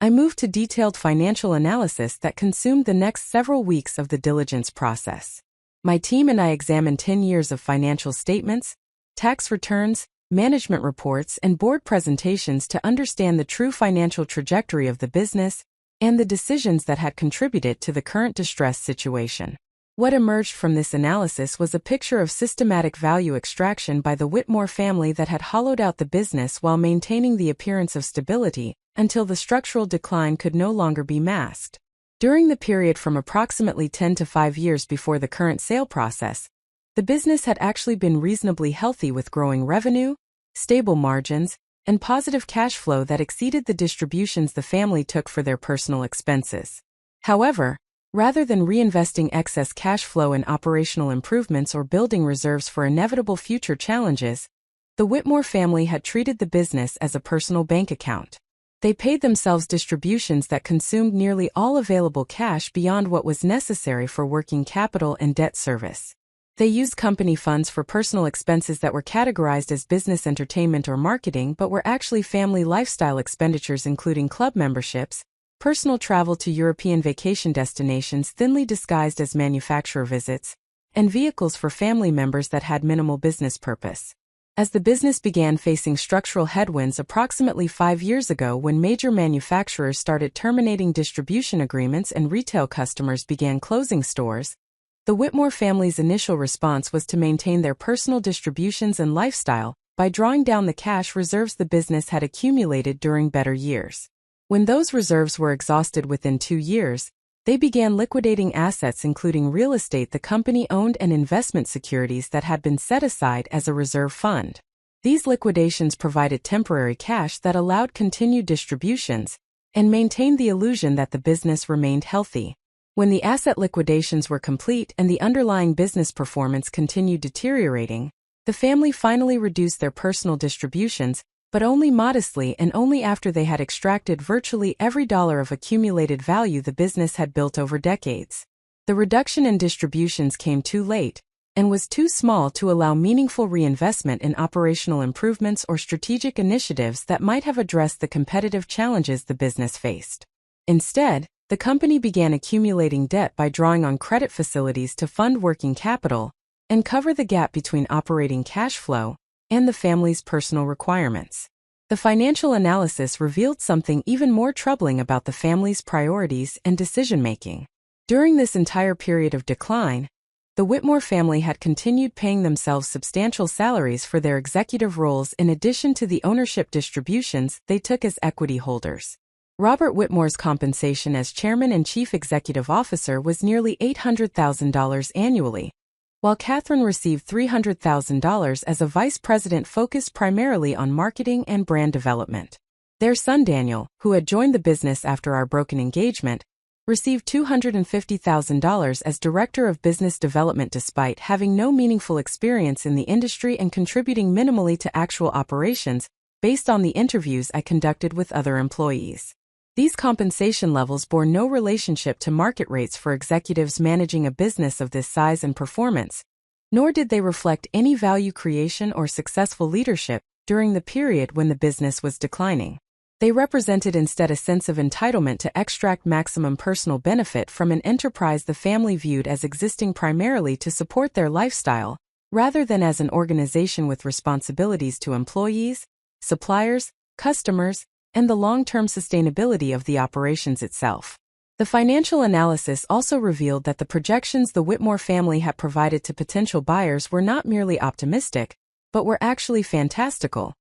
I moved to detailed financial analysis that consumed the next several weeks of the diligence process. My team and I examined 10 years of financial statements, tax returns, management reports, and board presentations to understand the true financial trajectory of the business and the decisions that had contributed to the current distressed situation. What emerged from this analysis was a picture of systematic value extraction by the Whitmore family that had hollowed out the business while maintaining the appearance of stability until the structural decline could no longer be masked. During the period from approximately 10 to 5 years before the current sale process, the business had actually been reasonably healthy with growing revenue, stable margins, and positive cash flow that exceeded the distributions the family took for their personal expenses. However, rather than reinvesting excess cash flow in operational improvements or building reserves for inevitable future challenges, the Whitmore family had treated the business as a personal bank account. They paid themselves distributions that consumed nearly all available cash beyond what was necessary for working capital and debt service. They used company funds for personal expenses that were categorized as business entertainment or marketing but were actually family lifestyle expenditures, including club memberships, personal travel to European vacation destinations thinly disguised as manufacturer visits, and vehicles for family members that had minimal business purpose. As the business began facing structural headwinds approximately 5 years ago, when major manufacturers started terminating distribution agreements and retail customers began closing stores, the Whitmore family's initial response was to maintain their personal distributions and lifestyle by drawing down the cash reserves the business had accumulated during better years. When those reserves were exhausted within 2 years, they began liquidating assets, including real estate the company owned and investment securities that had been set aside as a reserve fund. These liquidations provided temporary cash that allowed continued distributions and maintained the illusion that the business remained healthy. When the asset liquidations were complete and the underlying business performance continued deteriorating, the family finally reduced their personal distributions, but only modestly and only after they had extracted virtually every dollar of accumulated value the business had built over decades. The reduction in distributions came too late and was too small to allow meaningful reinvestment in operational improvements or strategic initiatives that might have addressed the competitive challenges the business faced. Instead, the company began accumulating debt by drawing on credit facilities to fund working capital and cover the gap between operating cash flow and the family's personal requirements. The financial analysis revealed something even more troubling about the family's priorities and decision-making. During this entire period of decline, the Whitmore family had continued paying themselves substantial salaries for their executive roles in addition to the ownership distributions they took as equity holders. Robert Whitmore's compensation as chairman and chief executive officer was nearly $800,000 annually, while Catherine received $300,000 as a vice president focused primarily on marketing and brand development. Their son Daniel, who had joined the business after our broken engagement, received $250,000 as director of business development despite having no meaningful experience in the industry and contributing minimally to actual operations based on the interviews I conducted with other employees. These compensation levels bore no relationship to market rates for executives managing a business of this size and performance, nor did they reflect any value creation or successful leadership during the period when the business was declining. They represented instead a sense of entitlement to extract maximum personal benefit from an enterprise the family viewed as existing primarily to support their lifestyle, rather than as an organization with responsibilities to employees, suppliers, customers, and the long-term sustainability of the operations itself. The financial analysis also revealed that the projections the Whitmore family had provided to potential buyers were not merely optimistic, but were actually fantastical,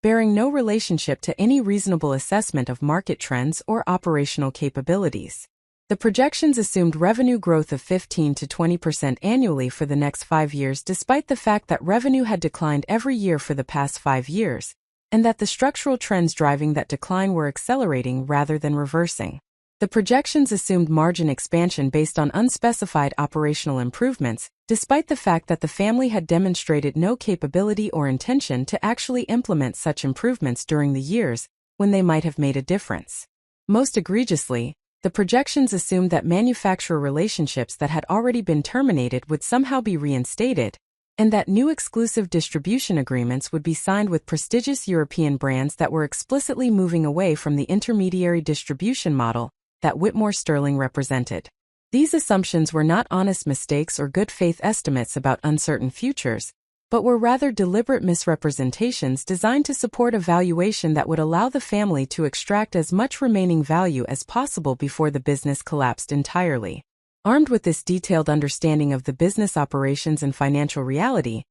bearing no relationship to any reasonable assessment of market trends or operational capabilities. The projections assumed revenue growth of 15 to 20% annually for the next 5 years, despite the fact that revenue had declined every year for the past 5 years, and that the structural trends driving that decline were accelerating rather than reversing. The projections assumed margin expansion based on unspecified operational improvements, despite the fact that the family had demonstrated no capability or intention to actually implement such improvements during the years when they might have made a difference. Most egregiously, the projections assumed that manufacturer relationships that had already been terminated would somehow be reinstated, and that new exclusive distribution agreements would be signed with prestigious European brands that were explicitly moving away from the intermediary distribution model that Whitmore Sterling represented. These assumptions were not honest mistakes or good faith estimates about uncertain futures, but were rather deliberate misrepresentations designed to support a valuation that would allow the family to extract as much remaining value as possible before the business collapsed entirely. Armed with this detailed understanding of the business operations and financial reality,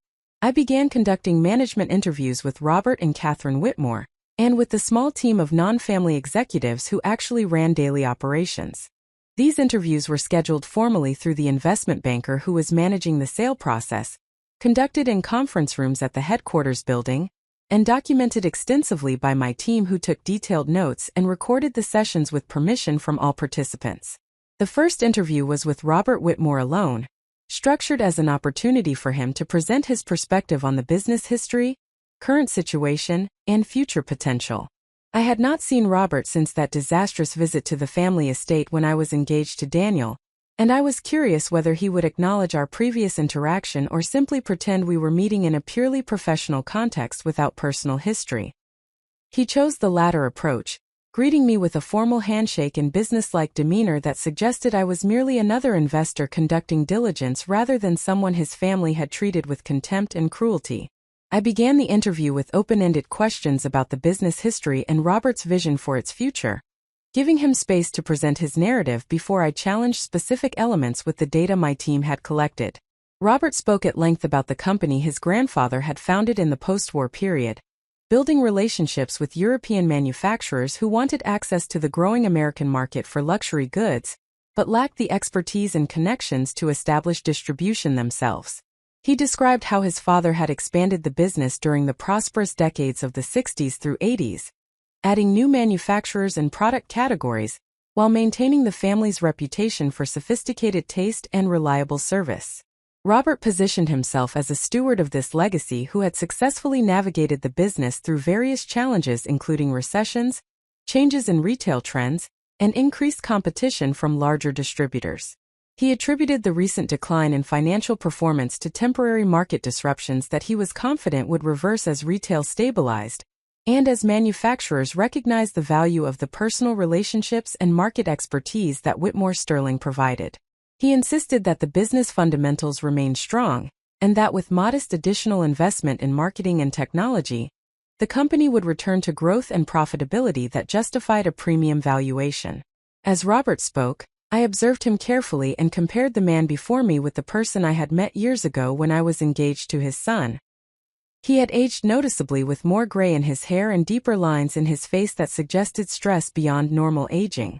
I began conducting management interviews with Robert and Catherine Whitmore, and with the small team of non-family executives who actually ran daily operations. These interviews were scheduled formally through the investment banker who was managing the sale process, conducted in conference rooms at the headquarters building, and documented extensively by my team who took detailed notes and recorded the sessions with permission from all participants. The first interview was with Robert Whitmore alone, structured as an opportunity for him to present his perspective on the business history, current situation, and future potential. I had not seen Robert since that disastrous visit to the family estate when I was engaged to Daniel, and I was curious whether he would acknowledge our previous interaction or simply pretend we were meeting in a purely professional context without personal history. He chose the latter approach, greeting me with a formal handshake and businesslike demeanor that suggested I was merely another investor conducting diligence rather than someone his family had treated with contempt and cruelty. I began the interview with open-ended questions about the business history and Robert's vision for its future, giving him space to present his narrative before I challenged specific elements with the data my team had collected. Robert spoke at length about the company his grandfather had founded in the post-war period, building relationships with European manufacturers who wanted access to the growing American market for luxury goods, but lacked the expertise and connections to establish distribution themselves. He described how his father had expanded the business during the prosperous decades of the 60s through 80s, adding new manufacturers and product categories, while maintaining the family's reputation for sophisticated taste and reliable service. Robert positioned himself as a steward of this legacy who had successfully navigated the business through various challenges including recessions, changes in retail trends, and increased competition from larger distributors. He attributed the recent decline in financial performance to temporary market disruptions that he was confident would reverse as retail stabilized, and as manufacturers recognized the value of the personal relationships and market expertise that Whitmore Sterling provided. He insisted that the business fundamentals remained strong, and that with modest additional investment in marketing and technology, the company would return to growth and profitability that justified a premium valuation. As Robert spoke, I observed him carefully and compared the man before me with the person I had met years ago when I was engaged to his son. He had aged noticeably with more gray in his hair and deeper lines in his face that suggested stress beyond normal aging.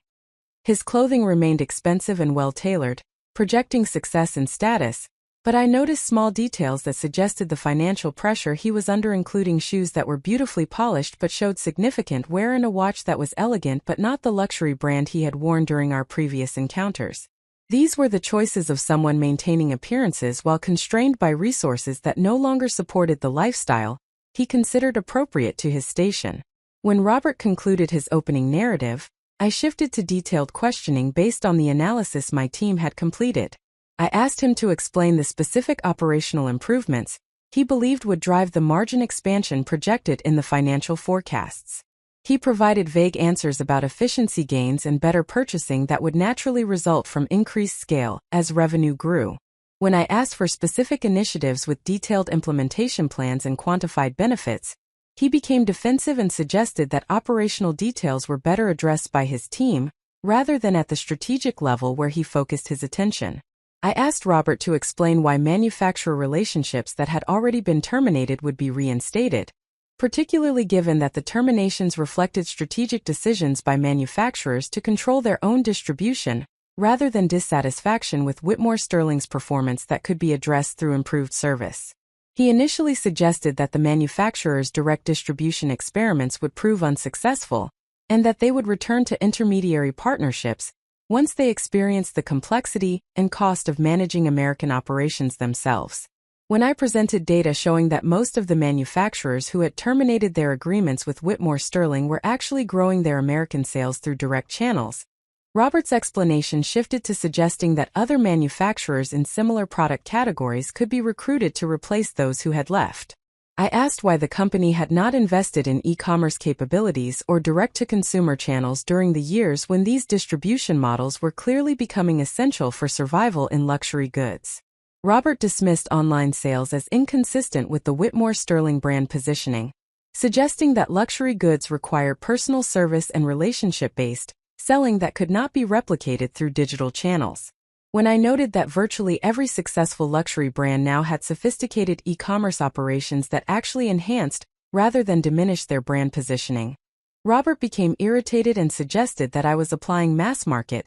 His clothing remained expensive and well-tailored, projecting success and status, but I noticed small details that suggested the financial pressure he was under, including shoes that were beautifully polished but showed significant wear and a watch that was elegant but not the luxury brand he had worn during our previous encounters. These were the choices of someone maintaining appearances while constrained by resources that no longer supported the lifestyle he considered appropriate to his station. When Robert concluded his opening narrative, I shifted to detailed questioning based on the analysis my team had completed. I asked him to explain the specific operational improvements he believed would drive the margin expansion projected in the financial forecasts. He provided vague answers about efficiency gains and better purchasing that would naturally result from increased scale as revenue grew. When I asked for specific initiatives with detailed implementation plans and quantified benefits, he became defensive and suggested that operational details were better addressed by his team, rather than at the strategic level where he focused his attention. I asked Robert to explain why manufacturer relationships that had already been terminated would be reinstated, particularly given that the terminations reflected strategic decisions by manufacturers to control their own distribution, rather than dissatisfaction with Whitmore Sterling's performance that could be addressed through improved service. He initially suggested that the manufacturer's direct distribution experiments would prove unsuccessful, and that they would return to intermediary partnerships once they experienced the complexity and cost of managing American operations themselves. When I presented data showing that most of the manufacturers who had terminated their agreements with Whitmore Sterling were actually growing their American sales through direct channels, Robert's explanation shifted to suggesting that other manufacturers in similar product categories could be recruited to replace those who had left. I asked why the company had not invested in e-commerce capabilities or direct-to-consumer channels during the years when these distribution models were clearly becoming essential for survival in luxury goods. Robert dismissed online sales as inconsistent with the Whitmore Sterling brand positioning, suggesting that luxury goods require personal service and relationship-based selling that could not be replicated through digital channels. When I noted that virtually every successful luxury brand now had sophisticated e-commerce operations that actually enhanced, rather than diminished their brand positioning, Robert became irritated and suggested that I was applying mass market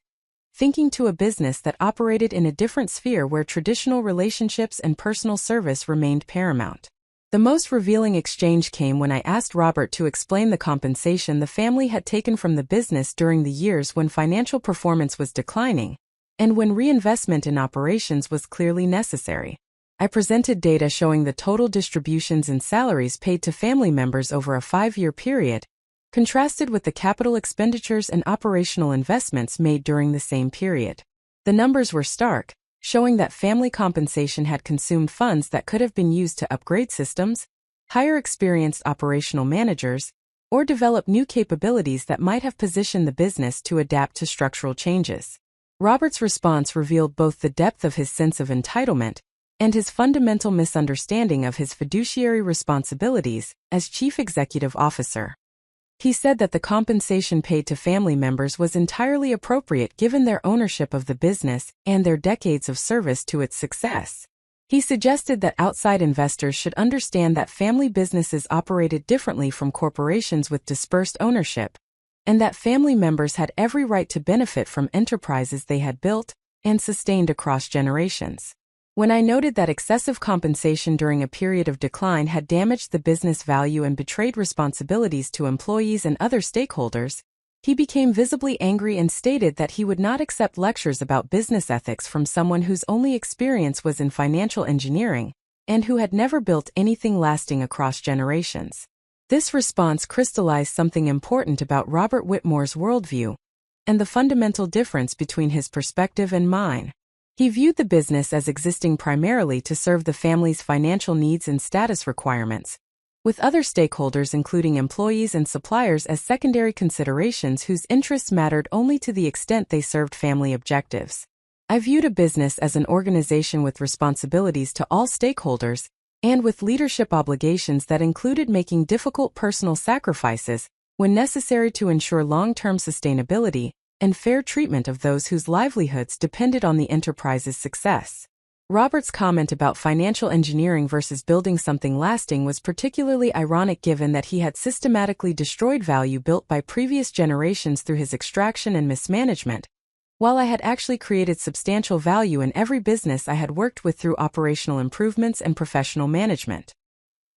thinking to a business that operated in a different sphere where traditional relationships and personal service remained paramount. The most revealing exchange came when I asked Robert to explain the compensation the family had taken from the business during the years when financial performance was declining, and when reinvestment in operations was clearly necessary. I presented data showing the total distributions and salaries paid to family members over a 5-year period, contrasted with the capital expenditures and operational investments made during the same period. The numbers were stark, showing that family compensation had consumed funds that could have been used to upgrade systems, hire experienced operational managers, or develop new capabilities that might have positioned the business to adapt to structural changes. Robert's response revealed both the depth of his sense of entitlement and his fundamental misunderstanding of his fiduciary responsibilities as chief executive officer. He said that the compensation paid to family members was entirely appropriate given their ownership of the business and their decades of service to its success. He suggested that outside investors should understand that family businesses operated differently from corporations with dispersed ownership, and that family members had every right to benefit from enterprises they had built and sustained across generations. When I noted that excessive compensation during a period of decline had damaged the business value and betrayed responsibilities to employees and other stakeholders, he became visibly angry and stated that he would not accept lectures about business ethics from someone whose only experience was in financial engineering and who had never built anything lasting across generations. This response crystallized something important about Robert Whitmore's worldview and the fundamental difference between his perspective and mine. He viewed the business as existing primarily to serve the family's financial needs and status requirements, with other stakeholders including employees and suppliers as secondary considerations whose interests mattered only to the extent they served family objectives. I viewed a business as an organization with responsibilities to all stakeholders, and with leadership obligations that included making difficult personal sacrifices when necessary to ensure long-term sustainability and fair treatment of those whose livelihoods depended on the enterprise's success. Robert's comment about financial engineering versus building something lasting was particularly ironic given that he had systematically destroyed value built by previous generations through his extraction and mismanagement, while I had actually created substantial value in every business I had worked with through operational improvements and professional management.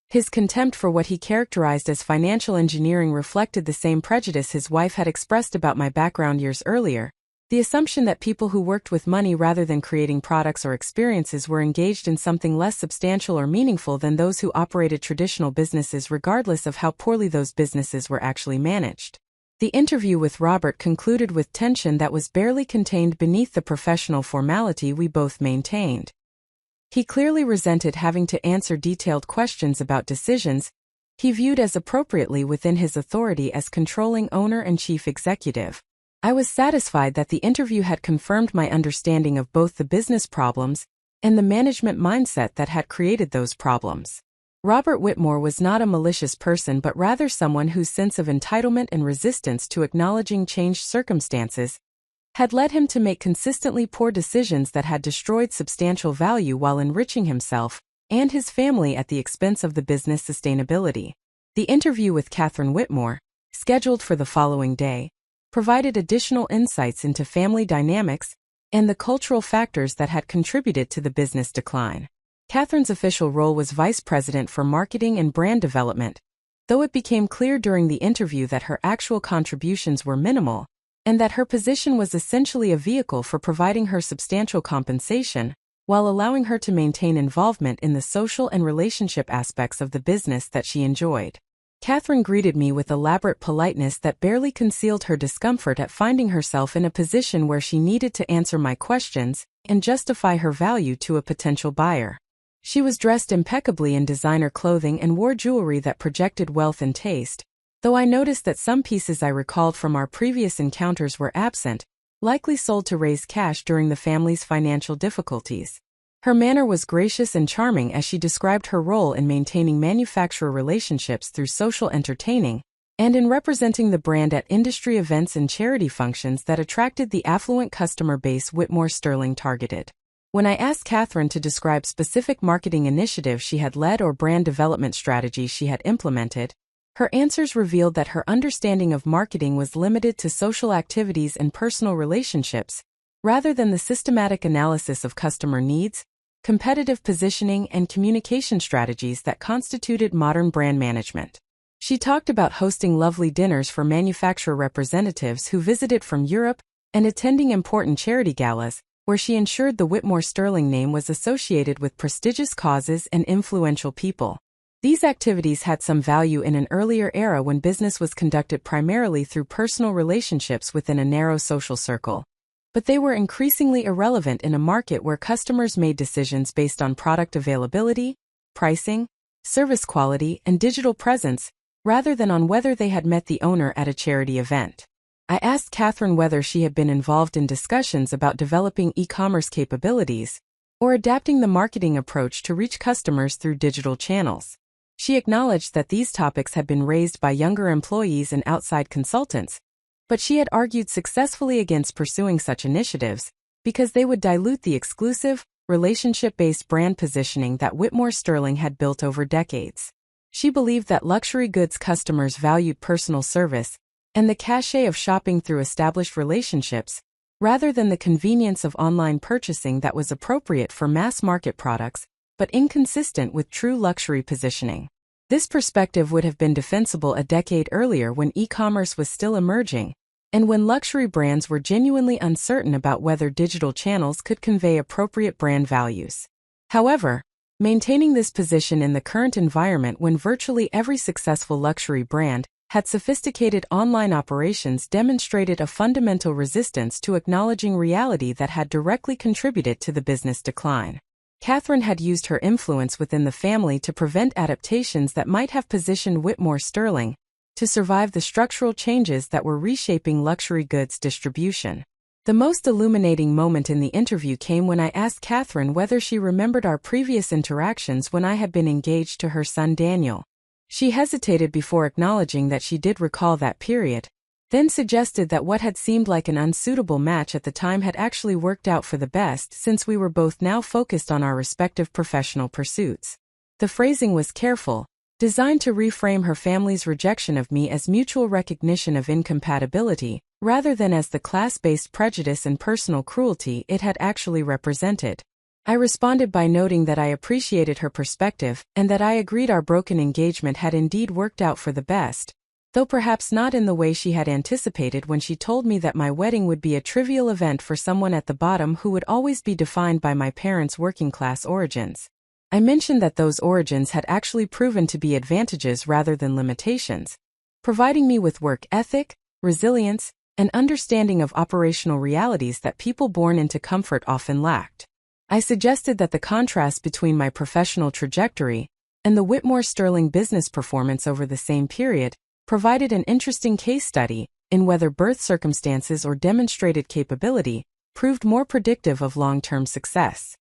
His contempt for what he characterized as financial engineering reflected the same prejudice his wife had expressed about my background years earlier, the assumption that people who worked with money rather than creating products or experiences were engaged in something less substantial or meaningful than those who operated traditional businesses regardless of how poorly those businesses were actually managed. The interview with Robert concluded with tension that was barely contained beneath the professional formality we both maintained. He clearly resented having to answer detailed questions about decisions he viewed as appropriately within his authority as controlling owner and chief executive. I was satisfied that the interview had confirmed my understanding of both the business problems and the management mindset that had created those problems. Robert Whitmore was not a malicious person but rather someone whose sense of entitlement and resistance to acknowledging changed circumstances had led him to make consistently poor decisions that had destroyed substantial value while enriching himself and his family at the expense of the business sustainability. The interview with Catherine Whitmore, scheduled for the following day, provided additional insights into family dynamics and the cultural factors that had contributed to the business decline. Catherine's official role was Vice President for Marketing and Brand Development, though it became clear during the interview that her actual contributions were minimal, and that her position was essentially a vehicle for providing her substantial compensation, while allowing her to maintain involvement in the social and relationship aspects of the business that she enjoyed. Catherine greeted me with elaborate politeness that barely concealed her discomfort at finding herself in a position where she needed to answer my questions and justify her value to a potential buyer. She was dressed impeccably in designer clothing and wore jewelry that projected wealth and taste, though I noticed that some pieces I recalled from our previous encounters were absent, likely sold to raise cash during the family's financial difficulties. Her manner was gracious and charming as she described her role in maintaining manufacturer relationships through social entertaining, and in representing the brand at industry events and charity functions that attracted the affluent customer base Whitmore Sterling targeted. When I asked Catherine to describe specific marketing initiatives she had led or brand development strategies she had implemented, her answers revealed that her understanding of marketing was limited to social activities and personal relationships, rather than the systematic analysis of customer needs, competitive positioning, and communication strategies that constituted modern brand management. She talked about hosting lovely dinners for manufacturer representatives who visited from Europe and attending important charity galas, where she ensured the Whitmore Sterling name was associated with prestigious causes and influential people. These activities had some value in an earlier era when business was conducted primarily through personal relationships within a narrow social circle. But they were increasingly irrelevant in a market where customers made decisions based on product availability, pricing, service quality, and digital presence, rather than on whether they had met the owner at a charity event. I asked Catherine whether she had been involved in discussions about developing e-commerce capabilities or adapting the marketing approach to reach customers through digital channels. She acknowledged that these topics had been raised by younger employees and outside consultants, but she had argued successfully against pursuing such initiatives because they would dilute the exclusive, relationship-based brand positioning that Whitmore Sterling had built over decades. She believed that luxury goods customers valued personal service and the cachet of shopping through established relationships, rather than the convenience of online purchasing that was appropriate for mass-market products, but inconsistent with true luxury positioning. This perspective would have been defensible a decade earlier when e-commerce was still emerging, and when luxury brands were genuinely uncertain about whether digital channels could convey appropriate brand values. However, maintaining this position in the current environment when virtually every successful luxury brand had sophisticated online operations demonstrated a fundamental resistance to acknowledging reality that had directly contributed to the business decline. Catherine had used her influence within the family to prevent adaptations that might have positioned Whitmore Sterling to survive the structural changes that were reshaping luxury goods distribution. The most illuminating moment in the interview came when I asked Catherine whether she remembered our previous interactions when I had been engaged to her son Daniel. She hesitated before acknowledging that she did recall that period, then suggested that what had seemed like an unsuitable match at the time had actually worked out for the best since we were both now focused on our respective professional pursuits. The phrasing was careful, designed to reframe her family's rejection of me as mutual recognition of incompatibility, rather than as the class-based prejudice and personal cruelty it had actually represented. I responded by noting that I appreciated her perspective and that I agreed our broken engagement had indeed worked out for the best, though perhaps not in the way she had anticipated when she told me that my wedding would be a trivial event for someone at the bottom who would always be defined by my parents' working-class origins. I mentioned that those origins had actually proven to be advantages rather than limitations, providing me with work ethic, resilience, and understanding of operational realities that people born into comfort often lacked. I suggested that the contrast between my professional trajectory and the Whitmore Sterling business performance over the same period provided an interesting case study in whether birth circumstances or demonstrated capability proved more predictive of long-term success.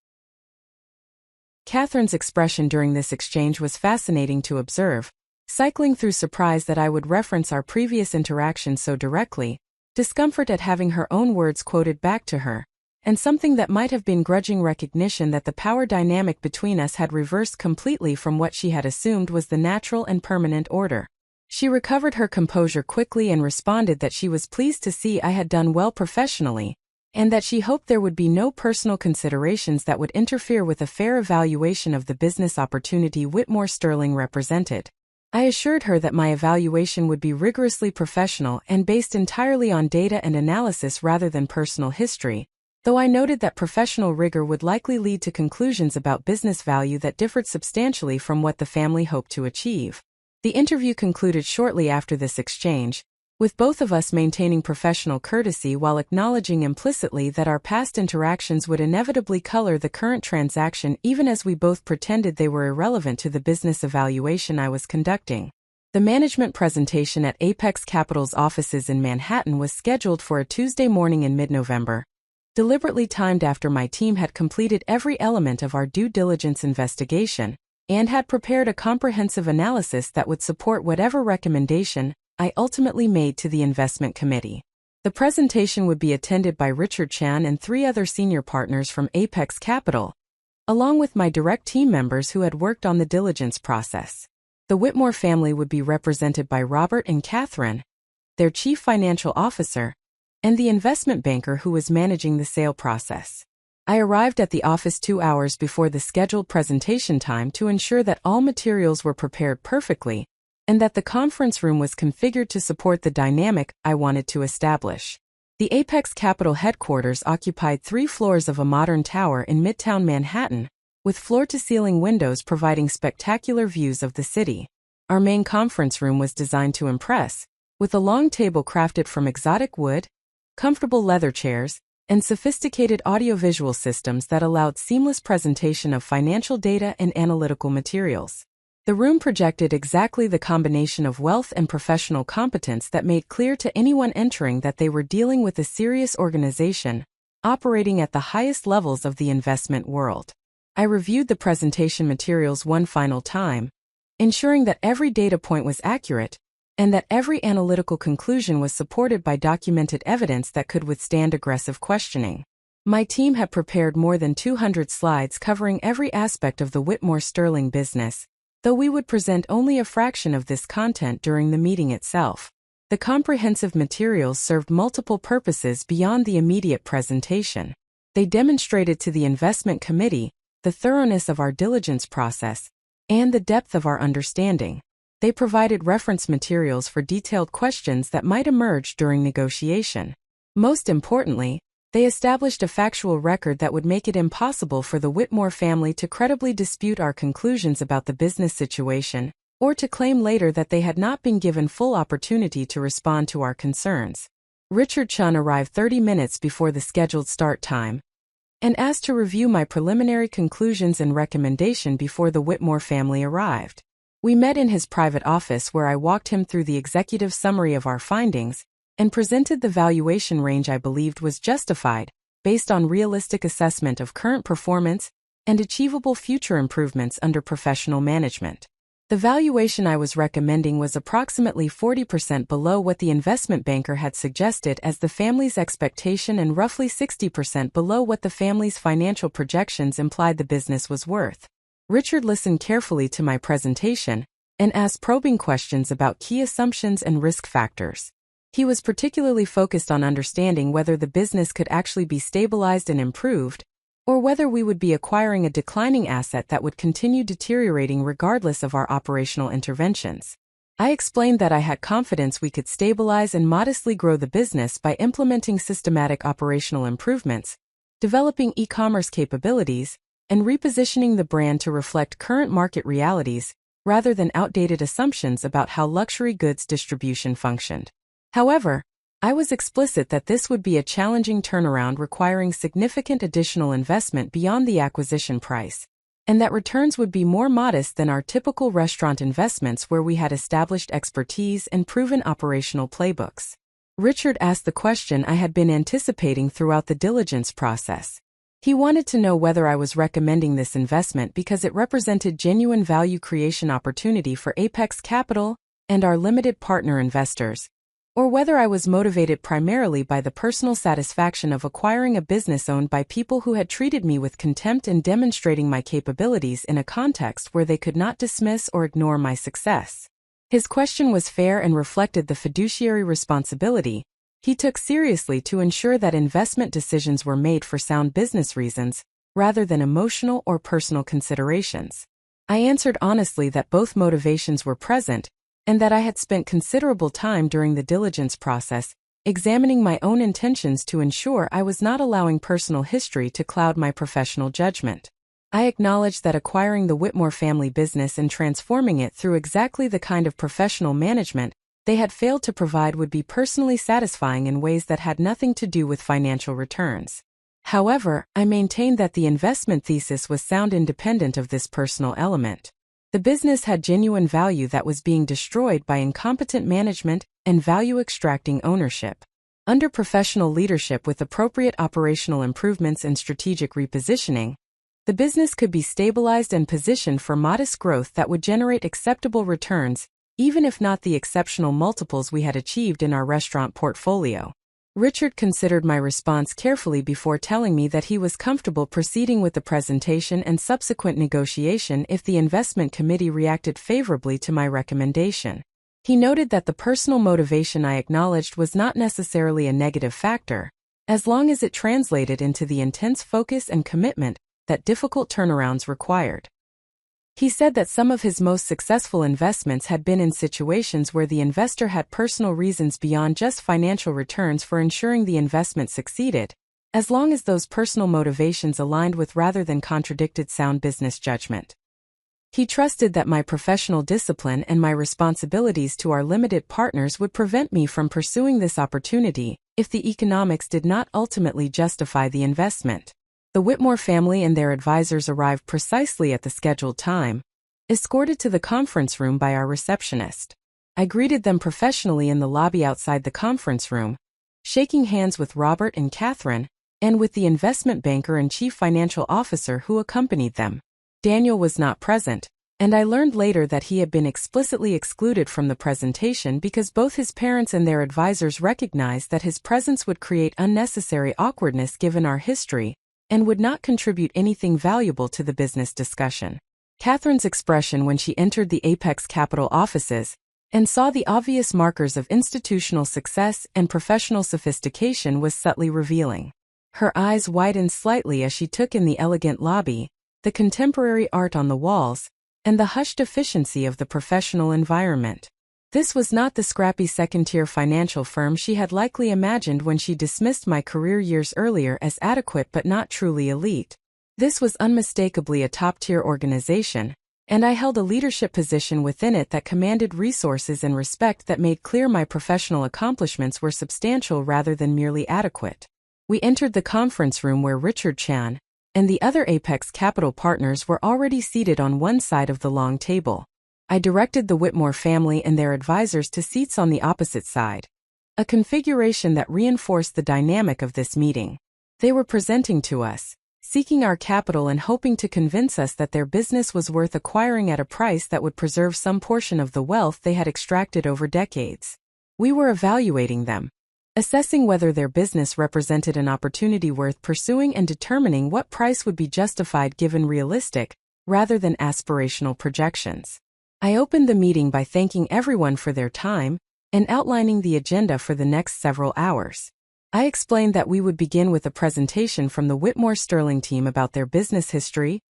Catherine's expression during this exchange was fascinating to observe, cycling through surprise that I would reference our previous interaction so directly, discomfort at having her own words quoted back to her, and something that might have been grudging recognition that the power dynamic between us had reversed completely from what she had assumed was the natural and permanent order. She recovered her composure quickly and responded that she was pleased to see I had done well professionally, and that she hoped there would be no personal considerations that would interfere with a fair evaluation of the business opportunity Whitmore Sterling represented. I assured her that my evaluation would be rigorously professional and based entirely on data and analysis rather than personal history, though I noted that professional rigor would likely lead to conclusions about business value that differed substantially from what the family hoped to achieve. The interview concluded shortly after this exchange, with both of us maintaining professional courtesy while acknowledging implicitly that our past interactions would inevitably color the current transaction even as we both pretended they were irrelevant to the business evaluation I was conducting. The management presentation at Apex Capital's offices in Manhattan was scheduled for a Tuesday morning in mid-November, deliberately timed after my team had completed every element of our due diligence investigation and had prepared a comprehensive analysis that would support whatever recommendation I ultimately made to the investment committee. The presentation would be attended by Richard Chan and 3 other senior partners from Apex Capital, along with my direct team members who had worked on the diligence process. The Whitmore family would be represented by Robert and Catherine, their chief financial officer, and the investment banker who was managing the sale process. I arrived at the office 2 hours before the scheduled presentation time to ensure that all materials were prepared perfectly, and that the conference room was configured to support the dynamic I wanted to establish. The Apex Capital headquarters occupied 3 floors of a modern tower in Midtown Manhattan, with floor-to-ceiling windows providing spectacular views of the city. Our main conference room was designed to impress, with a long table crafted from exotic wood, comfortable leather chairs, and sophisticated audiovisual systems that allowed seamless presentation of financial data and analytical materials. The room projected exactly the combination of wealth and professional competence that made clear to anyone entering that they were dealing with a serious organization, operating at the highest levels of the investment world. I reviewed the presentation materials one final time, ensuring that every data point was accurate, and that every analytical conclusion was supported by documented evidence that could withstand aggressive questioning. My team had prepared more than 200 slides covering every aspect of the Whitmore Sterling business, though we would present only a fraction of this content during the meeting itself. The comprehensive materials served multiple purposes beyond the immediate presentation. They demonstrated to the investment committee the thoroughness of our diligence process and the depth of our understanding. They provided reference materials for detailed questions that might emerge during negotiation. Most importantly, they established a factual record that would make it impossible for the Whitmore family to credibly dispute our conclusions about the business situation, or to claim later that they had not been given full opportunity to respond to our concerns. Richard Chun arrived 30 minutes before the scheduled start time, and asked to review my preliminary conclusions and recommendation before the Whitmore family arrived. We met in his private office where I walked him through the executive summary of our findings and presented the valuation range I believed was justified, based on realistic assessment of current performance and achievable future improvements under professional management. The valuation I was recommending was approximately 40% below what the investment banker had suggested as the family's expectation and roughly 60% below what the family's financial projections implied the business was worth. Richard listened carefully to my presentation and asked probing questions about key assumptions and risk factors. He was particularly focused on understanding whether the business could actually be stabilized and improved, or whether we would be acquiring a declining asset that would continue deteriorating regardless of our operational interventions. I explained that I had confidence we could stabilize and modestly grow the business by implementing systematic operational improvements, developing e-commerce capabilities, and repositioning the brand to reflect current market realities, rather than outdated assumptions about how luxury goods distribution functioned. However, I was explicit that this would be a challenging turnaround requiring significant additional investment beyond the acquisition price, and that returns would be more modest than our typical restaurant investments where we had established expertise and proven operational playbooks. Richard asked the question I had been anticipating throughout the diligence process. He wanted to know whether I was recommending this investment because it represented genuine value creation opportunity for Apex Capital and our limited partner investors, or whether I was motivated primarily by the personal satisfaction of acquiring a business owned by people who had treated me with contempt and demonstrating my capabilities in a context where they could not dismiss or ignore my success. His question was fair and reflected the fiduciary responsibility he took seriously to ensure that investment decisions were made for sound business reasons, rather than emotional or personal considerations. I answered honestly that both motivations were present, and that I had spent considerable time during the diligence process, examining my own intentions to ensure I was not allowing personal history to cloud my professional judgment. I acknowledged that acquiring the Whitmore family business and transforming it through exactly the kind of professional management they had failed to provide would be personally satisfying in ways that had nothing to do with financial returns. However, I maintained that the investment thesis was sound independent of this personal element. The business had genuine value that was being destroyed by incompetent management and value-extracting ownership. Under professional leadership with appropriate operational improvements and strategic repositioning, the business could be stabilized and positioned for modest growth that would generate acceptable returns, even if not the exceptional multiples we had achieved in our restaurant portfolio. Richard considered my response carefully before telling me that he was comfortable proceeding with the presentation and subsequent negotiation if the investment committee reacted favorably to my recommendation. He noted that the personal motivation I acknowledged was not necessarily a negative factor, as long as it translated into the intense focus and commitment that difficult turnarounds required. He said that some of his most successful investments had been in situations where the investor had personal reasons beyond just financial returns for ensuring the investment succeeded, as long as those personal motivations aligned with rather than contradicted sound business judgment. He trusted that my professional discipline and my responsibilities to our limited partners would prevent me from pursuing this opportunity if the economics did not ultimately justify the investment. The Whitmore family and their advisors arrived precisely at the scheduled time, escorted to the conference room by our receptionist. I greeted them professionally in the lobby outside the conference room, shaking hands with Robert and Catherine, and with the investment banker and chief financial officer who accompanied them. Daniel was not present, and I learned later that he had been explicitly excluded from the presentation because both his parents and their advisors recognized that his presence would create unnecessary awkwardness given our history, and would not contribute anything valuable to the business discussion. Catherine's expression when she entered the Apex Capital offices and saw the obvious markers of institutional success and professional sophistication was subtly revealing. Her eyes widened slightly as she took in the elegant lobby, the contemporary art on the walls, and the hushed efficiency of the professional environment. This was not the scrappy second-tier financial firm she had likely imagined when she dismissed my career years earlier as adequate but not truly elite. This was unmistakably a top-tier organization, and I held a leadership position within it that commanded resources and respect that made clear my professional accomplishments were substantial rather than merely adequate. We entered the conference room where Richard Chan and the other Apex Capital partners were already seated on one side of the long table. I directed the Whitmore family and their advisors to seats on the opposite side, a configuration that reinforced the dynamic of this meeting. They were presenting to us, seeking our capital and hoping to convince us that their business was worth acquiring at a price that would preserve some portion of the wealth they had extracted over decades. We were evaluating them, assessing whether their business represented an opportunity worth pursuing and determining what price would be justified given realistic, rather than aspirational projections. I opened the meeting by thanking everyone for their time and outlining the agenda for the next several hours. I explained that we would begin with a presentation from the Whitmore Sterling team about their business history,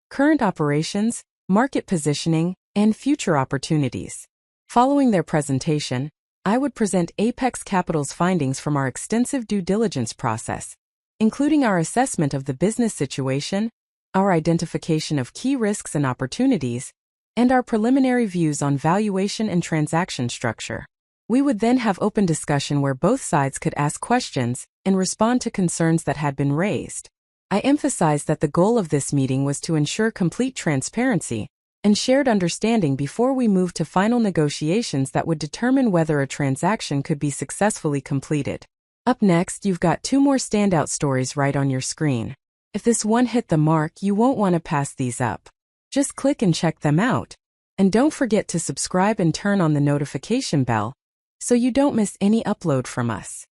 current operations, market positioning, and future opportunities. Following their presentation, I would present Apex Capital's findings from our extensive due diligence process, including our assessment of the business situation, our identification of key risks and opportunities, and our preliminary views on valuation and transaction structure. We would then have open discussion where both sides could ask questions and respond to concerns that had been raised. I emphasized that the goal of this meeting was to ensure complete transparency and shared understanding before we moved to final negotiations that would determine whether a transaction could be successfully completed. Up next, you've got two more standout stories right on your screen. If this one hit the mark, you won't want to pass these up. Just click and check them out. And don't forget to subscribe and turn on the notification bell so you don't miss any upload from us.